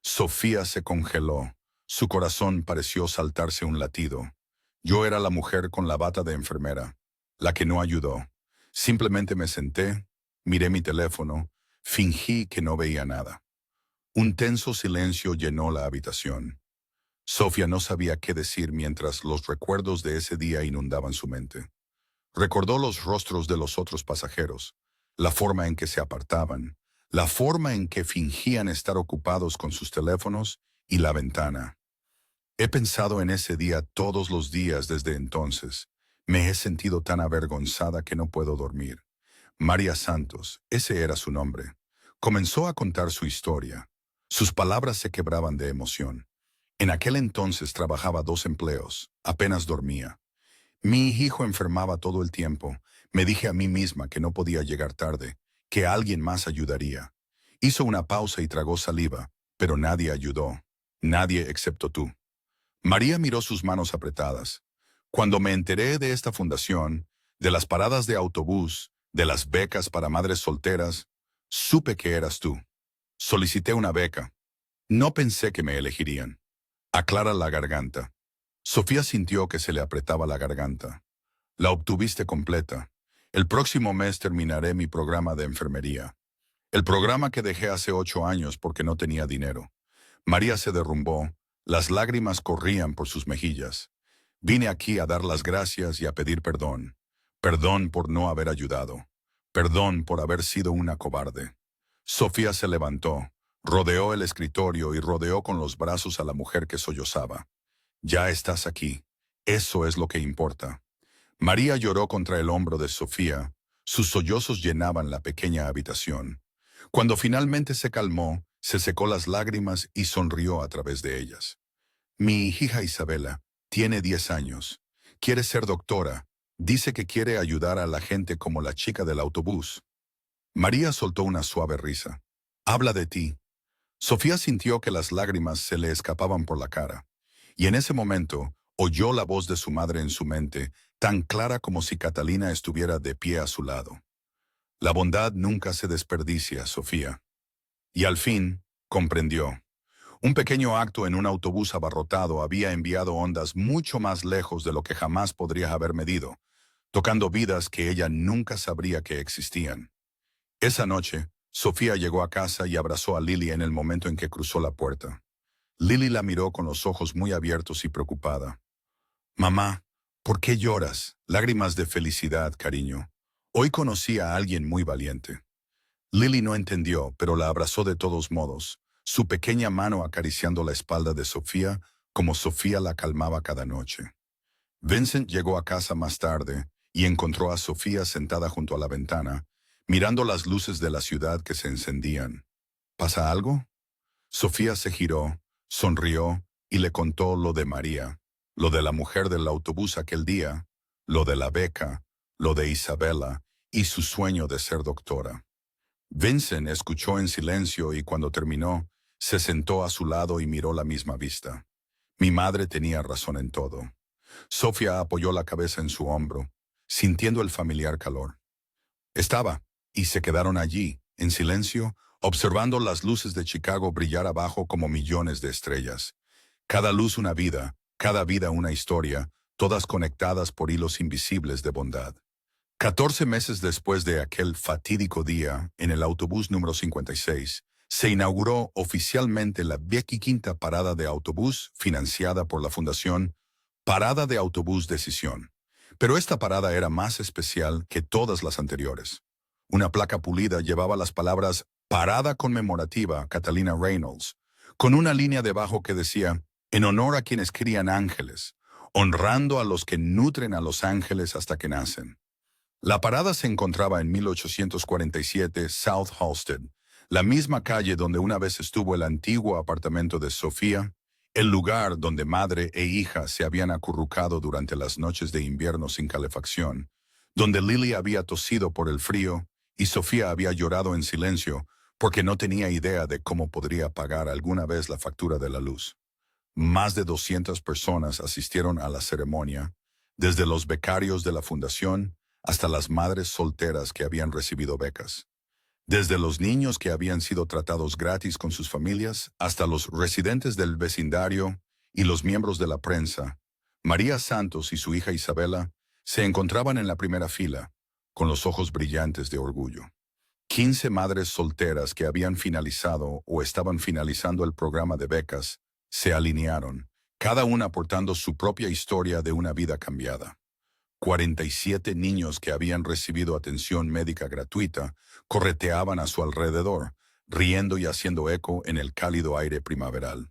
Sofía se congeló, su corazón pareció saltarse un latido. Yo era la mujer con la bata de enfermera, la que no ayudó. Simplemente me senté, miré mi teléfono, fingí que no veía nada». Un tenso silencio llenó la habitación. Sofía no sabía qué decir mientras los recuerdos de ese día inundaban su mente. Recordó los rostros de los otros pasajeros, la forma en que se apartaban, la forma en que fingían estar ocupados con sus teléfonos y la ventana. He pensado en ese día todos los días desde entonces. Me he sentido tan avergonzada que no puedo dormir. María Santos, ese era su nombre. Comenzó a contar su historia. Sus palabras se quebraban de emoción. En aquel entonces trabajaba 2 empleos, apenas dormía. Mi hijo enfermaba todo el tiempo. Me dije a mí misma que no podía llegar tarde, que alguien más ayudaría. Hizo una pausa y tragó saliva, pero nadie ayudó. Nadie excepto tú. María miró sus manos apretadas. Cuando me enteré de esta fundación, de las paradas de autobús, de las becas para madres solteras, supe que eras tú. Solicité una beca. No pensé que me elegirían. Aclara la garganta. Sofía sintió que se le apretaba la garganta. La obtuviste completa. El próximo mes terminaré mi programa de enfermería. El programa que dejé hace 8 años porque no tenía dinero. María se derrumbó. Las lágrimas corrían por sus mejillas. Vine aquí a dar las gracias y a pedir perdón. Perdón por no haber ayudado. Perdón por haber sido una cobarde. Sofía se levantó, rodeó el escritorio y rodeó con los brazos a la mujer que sollozaba. Ya estás aquí. Eso es lo que importa. María lloró contra el hombro de Sofía. Sus sollozos llenaban la pequeña habitación. Cuando finalmente se calmó, se secó las lágrimas y sonrió a través de ellas. Mi hija Isabela tiene 10 años. Quiere ser doctora. Dice que quiere ayudar a la gente como la chica del autobús. María soltó una suave risa. Habla de ti. Sofía sintió que las lágrimas se le escapaban por la cara. Y en ese momento oyó la voz de su madre en su mente, tan clara como si Catalina estuviera de pie a su lado. La bondad nunca se desperdicia, Sofía. Y al fin, comprendió. Un pequeño acto en un autobús abarrotado había enviado ondas mucho más lejos de lo que jamás podría haber medido, tocando vidas que ella nunca sabría que existían. Esa noche, Sofía llegó a casa y abrazó a Lily en el momento en que cruzó la puerta. Lily la miró con los ojos muy abiertos y preocupada. Mamá, ¿por qué lloras? Lágrimas de felicidad, cariño. Hoy conocí a alguien muy valiente. Lily no entendió, pero la abrazó de todos modos, su pequeña mano acariciando la espalda de Sofía como Sofía la calmaba cada noche. Vincent llegó a casa más tarde y encontró a Sofía sentada junto a la ventana, mirando las luces de la ciudad que se encendían. ¿Pasa algo? Sofía se giró, sonrió y le contó lo de María, lo de la mujer del autobús aquel día, lo de la beca, lo de Isabela y su sueño de ser doctora. Vincent escuchó en silencio y cuando terminó, se sentó a su lado y miró la misma vista. Mi madre tenía razón en todo. Sofía apoyó la cabeza en su hombro, sintiendo el familiar calor. Y se quedaron allí, en silencio, observando las luces de Chicago brillar abajo como millones de estrellas. Cada luz una vida, cada vida una historia, todas conectadas por hilos invisibles de bondad. 14 meses después de aquel fatídico día, en el autobús número 56, se inauguró oficialmente la 25ª parada de autobús financiada por la Fundación Parada de Autobús Decisión. Pero esta parada era más especial que todas las anteriores. Una placa pulida llevaba las palabras Parada Conmemorativa Catalina Reynolds, con una línea debajo que decía, en honor a quienes crían ángeles, honrando a los que nutren a los ángeles hasta que nacen. La parada se encontraba en 1847 South Halsted, la misma calle donde una vez estuvo el antiguo apartamento de Sofía, el lugar donde madre e hija se habían acurrucado durante las noches de invierno sin calefacción, donde Lily había tosido por el frío y Sofía había llorado en silencio porque no tenía idea de cómo podría pagar alguna vez la factura de la luz. Más de 200 personas asistieron a la ceremonia, desde los becarios de la fundación hasta las madres solteras que habían recibido becas. Desde los niños que habían sido tratados gratis con sus familias hasta los residentes del vecindario y los miembros de la prensa, María Santos y su hija Isabela se encontraban en la primera fila, con los ojos brillantes de orgullo. 15 madres solteras que habían finalizado o estaban finalizando el programa de becas se alinearon, cada una aportando su propia historia de una vida cambiada. 47 niños que habían recibido atención médica gratuita correteaban a su alrededor, riendo y haciendo eco en el cálido aire primaveral.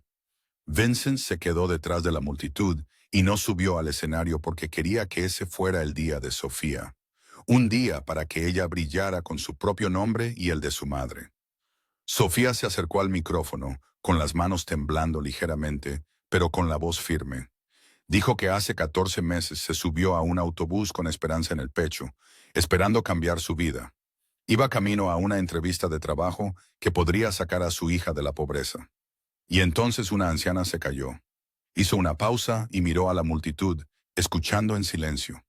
Vincent se quedó detrás de la multitud y no subió al escenario porque quería que ese fuera el día de Sofía. Un día para que ella brillara con su propio nombre y el de su madre. Sofía se acercó al micrófono, con las manos temblando ligeramente, pero con la voz firme. Dijo que hace 14 meses se subió a un autobús con esperanza en el pecho, esperando cambiar su vida. Iba camino a una entrevista de trabajo que podría sacar a su hija de la pobreza. Y entonces una anciana se cayó. Hizo una pausa y miró a la multitud, escuchando en silencio.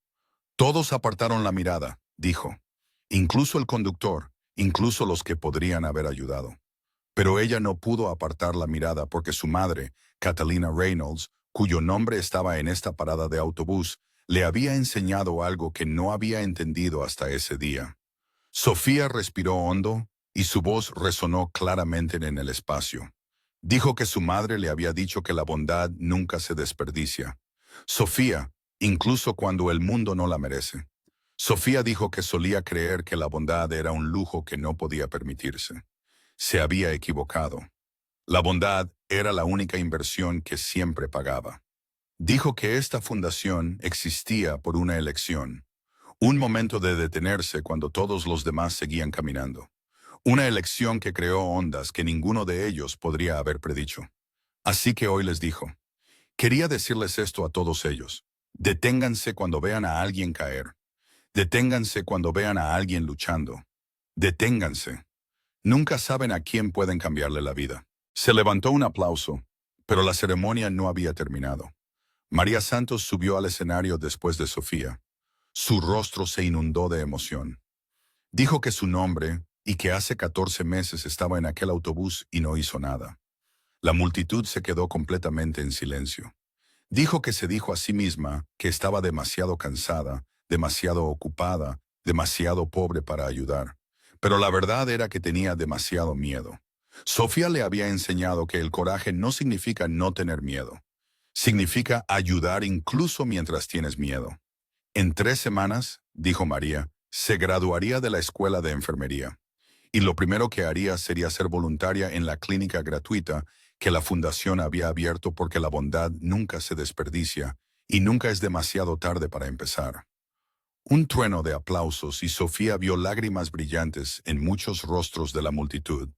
Todos apartaron la mirada, dijo. Incluso el conductor, incluso los que podrían haber ayudado. Pero ella no pudo apartar la mirada porque su madre, Catalina Reynolds, cuyo nombre estaba en esta parada de autobús, le había enseñado algo que no había entendido hasta ese día. Sofía respiró hondo y su voz resonó claramente en el espacio. Dijo que su madre le había dicho que la bondad nunca se desperdicia. Sofía, incluso cuando el mundo no la merece. Sofía dijo que solía creer que la bondad era un lujo que no podía permitirse. Se había equivocado. La bondad era la única inversión que siempre pagaba. Dijo que esta fundación existía por una elección. Un momento de detenerse cuando todos los demás seguían caminando. Una elección que creó ondas que ninguno de ellos podría haber predicho. Así que hoy les dijo, quería decirles esto a todos ellos. Deténganse cuando vean a alguien caer. Deténganse cuando vean a alguien luchando. Deténganse. Nunca saben a quién pueden cambiarle la vida. Se levantó un aplauso, pero la ceremonia no había terminado. María Santos subió al escenario después de Sofía. Su rostro se inundó de emoción. Dijo que su nombre y que hace 14 meses estaba en aquel autobús y no hizo nada. La multitud se quedó completamente en silencio. Dijo que se dijo a sí misma que estaba demasiado cansada, demasiado ocupada, demasiado pobre para ayudar. Pero la verdad era que tenía demasiado miedo. Sofía le había enseñado que el coraje no significa no tener miedo. Significa ayudar incluso mientras tienes miedo. En 3 semanas, dijo María, se graduaría de la escuela de enfermería. Y lo primero que haría sería ser voluntaria en la clínica gratuita que la fundación había abierto porque la bondad nunca se desperdicia y nunca es demasiado tarde para empezar. Un trueno de aplausos y Sofía vio lágrimas brillantes en muchos rostros de la multitud.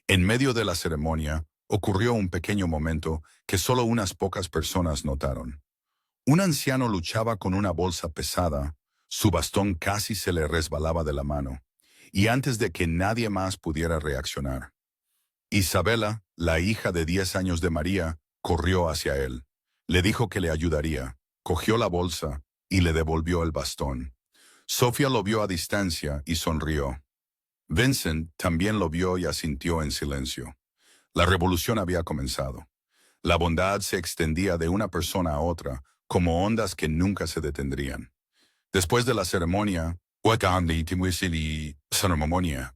En medio de la ceremonia, ocurrió un pequeño momento que solo unas pocas personas notaron. Un anciano luchaba con una bolsa pesada, su bastón casi se le resbalaba de la mano, y antes de que nadie más pudiera reaccionar. Isabela, la hija de 10 años de María, corrió hacia él. Le dijo que le ayudaría, cogió la bolsa y le devolvió el bastón. Sofía lo vio a distancia y sonrió. Vincent también lo vio y asintió en silencio. La revolución había comenzado. La bondad se extendía de una persona a otra, como ondas que nunca se detendrían. Después de la ceremonia,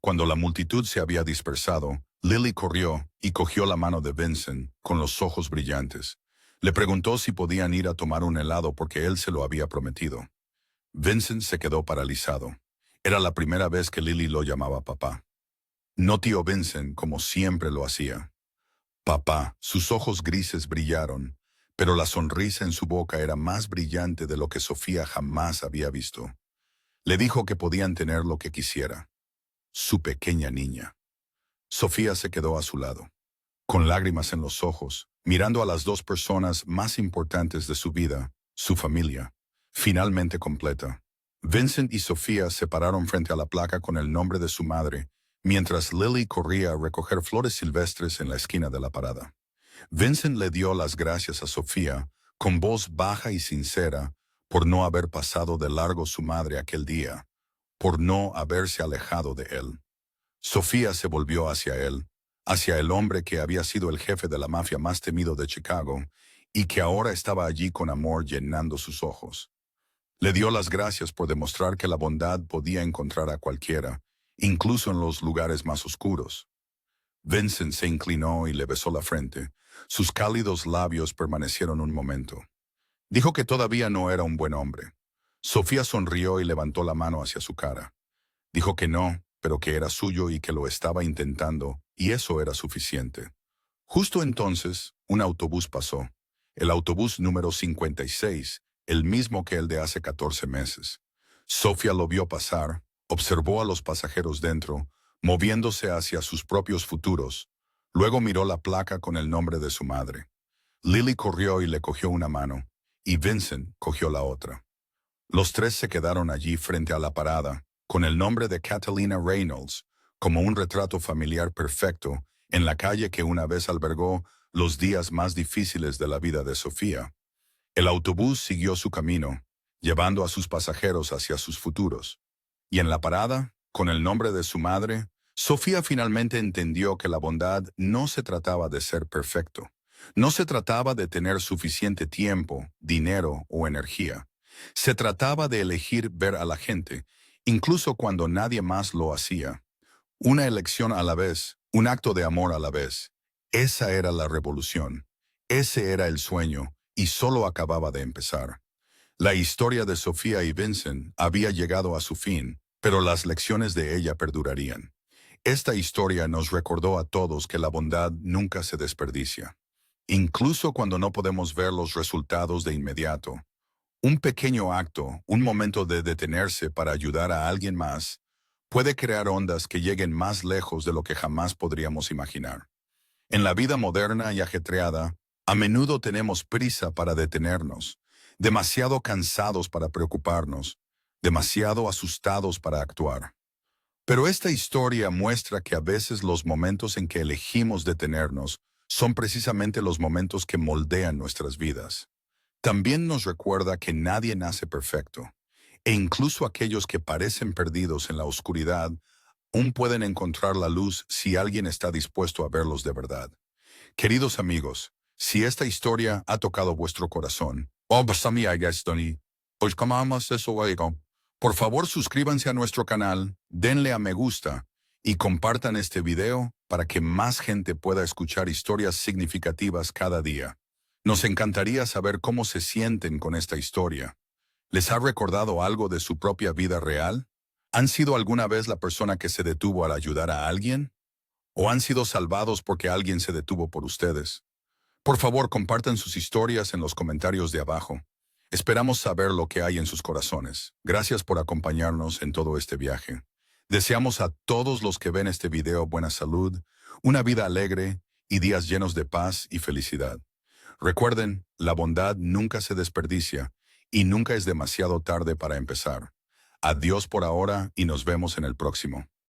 cuando la multitud se había dispersado, Lily corrió y cogió la mano de Vincent con los ojos brillantes. Le preguntó si podían ir a tomar un helado porque él se lo había prometido. Vincent se quedó paralizado. Era la primera vez que Lily lo llamaba papá. No tío Vincent, como siempre lo hacía. Papá, sus ojos grises brillaron, pero la sonrisa en su boca era más brillante de lo que Sofía jamás había visto. Le dijo que podían tener lo que quisiera. Su pequeña niña. Sofía se quedó a su lado, con lágrimas en los ojos, mirando a las 2 personas más importantes de su vida, su familia, finalmente completa. Vincent y Sofía se pararon frente a la placa con el nombre de su madre, mientras Lily corría a recoger flores silvestres en la esquina de la parada. Vincent le dio las gracias a Sofía, con voz baja y sincera, por no haber pasado de largo su madre aquel día, por no haberse alejado de él. Sofía se volvió hacia él, hacia el hombre que había sido el jefe de la mafia más temido de Chicago y que ahora estaba allí con amor llenando sus ojos. Le dio las gracias por demostrar que la bondad podía encontrar a cualquiera, incluso en los lugares más oscuros. Vincent se inclinó y le besó la frente. Sus cálidos labios permanecieron un momento. Dijo que todavía no era un buen hombre. Sofía sonrió y levantó la mano hacia su cara. Dijo que no, pero que era suyo y que lo estaba intentando, y eso era suficiente. Justo entonces, un autobús pasó, el autobús número 56, el mismo que el de hace 14 meses. Sofía lo vio pasar, observó a los pasajeros dentro, moviéndose hacia sus propios futuros. Luego miró la placa con el nombre de su madre. Lily corrió y le cogió una mano, y Vincent cogió la otra. Los tres se quedaron allí frente a la parada, con el nombre de Catalina Reynolds, como un retrato familiar perfecto, en la calle que una vez albergó los días más difíciles de la vida de Sofía. El autobús siguió su camino, llevando a sus pasajeros hacia sus futuros. Y en la parada, con el nombre de su madre, Sofía finalmente entendió que la bondad no se trataba de ser perfecto. No se trataba de tener suficiente tiempo, dinero o energía. Se trataba de elegir ver a la gente, incluso cuando nadie más lo hacía. Una elección a la vez, un acto de amor a la vez. Esa era la revolución. Ese era el sueño, y solo acababa de empezar. La historia de Sofía y Vincent había llegado a su fin, pero las lecciones de ella perdurarían. Esta historia nos recordó a todos que la bondad nunca se desperdicia. Incluso cuando no podemos ver los resultados de inmediato, un pequeño acto, un momento de detenerse para ayudar a alguien más, puede crear ondas que lleguen más lejos de lo que jamás podríamos imaginar. En la vida moderna y ajetreada, a menudo tenemos prisa para detenernos, demasiado cansados para preocuparnos, demasiado asustados para actuar. Pero esta historia muestra que a veces los momentos en que elegimos detenernos son precisamente los momentos que moldean nuestras vidas. También nos recuerda que nadie nace perfecto, e incluso aquellos que parecen perdidos en la oscuridad aún pueden encontrar la luz si alguien está dispuesto a verlos de verdad. Queridos amigos, si esta historia ha tocado vuestro corazón, por favor suscríbanse a nuestro canal, denle a me gusta y compartan este video para que más gente pueda escuchar historias significativas cada día. Nos encantaría saber cómo se sienten con esta historia. ¿Les ha recordado algo de su propia vida real? ¿Han sido alguna vez la persona que se detuvo al ayudar a alguien? ¿O han sido salvados porque alguien se detuvo por ustedes? Por favor, compartan sus historias en los comentarios de abajo. Esperamos saber lo que hay en sus corazones. Gracias por acompañarnos en todo este viaje. Deseamos a todos los que ven este video buena salud, una vida alegre y días llenos de paz y felicidad. Recuerden, la bondad nunca se desperdicia y nunca es demasiado tarde para empezar. Adiós por ahora y nos vemos en el próximo.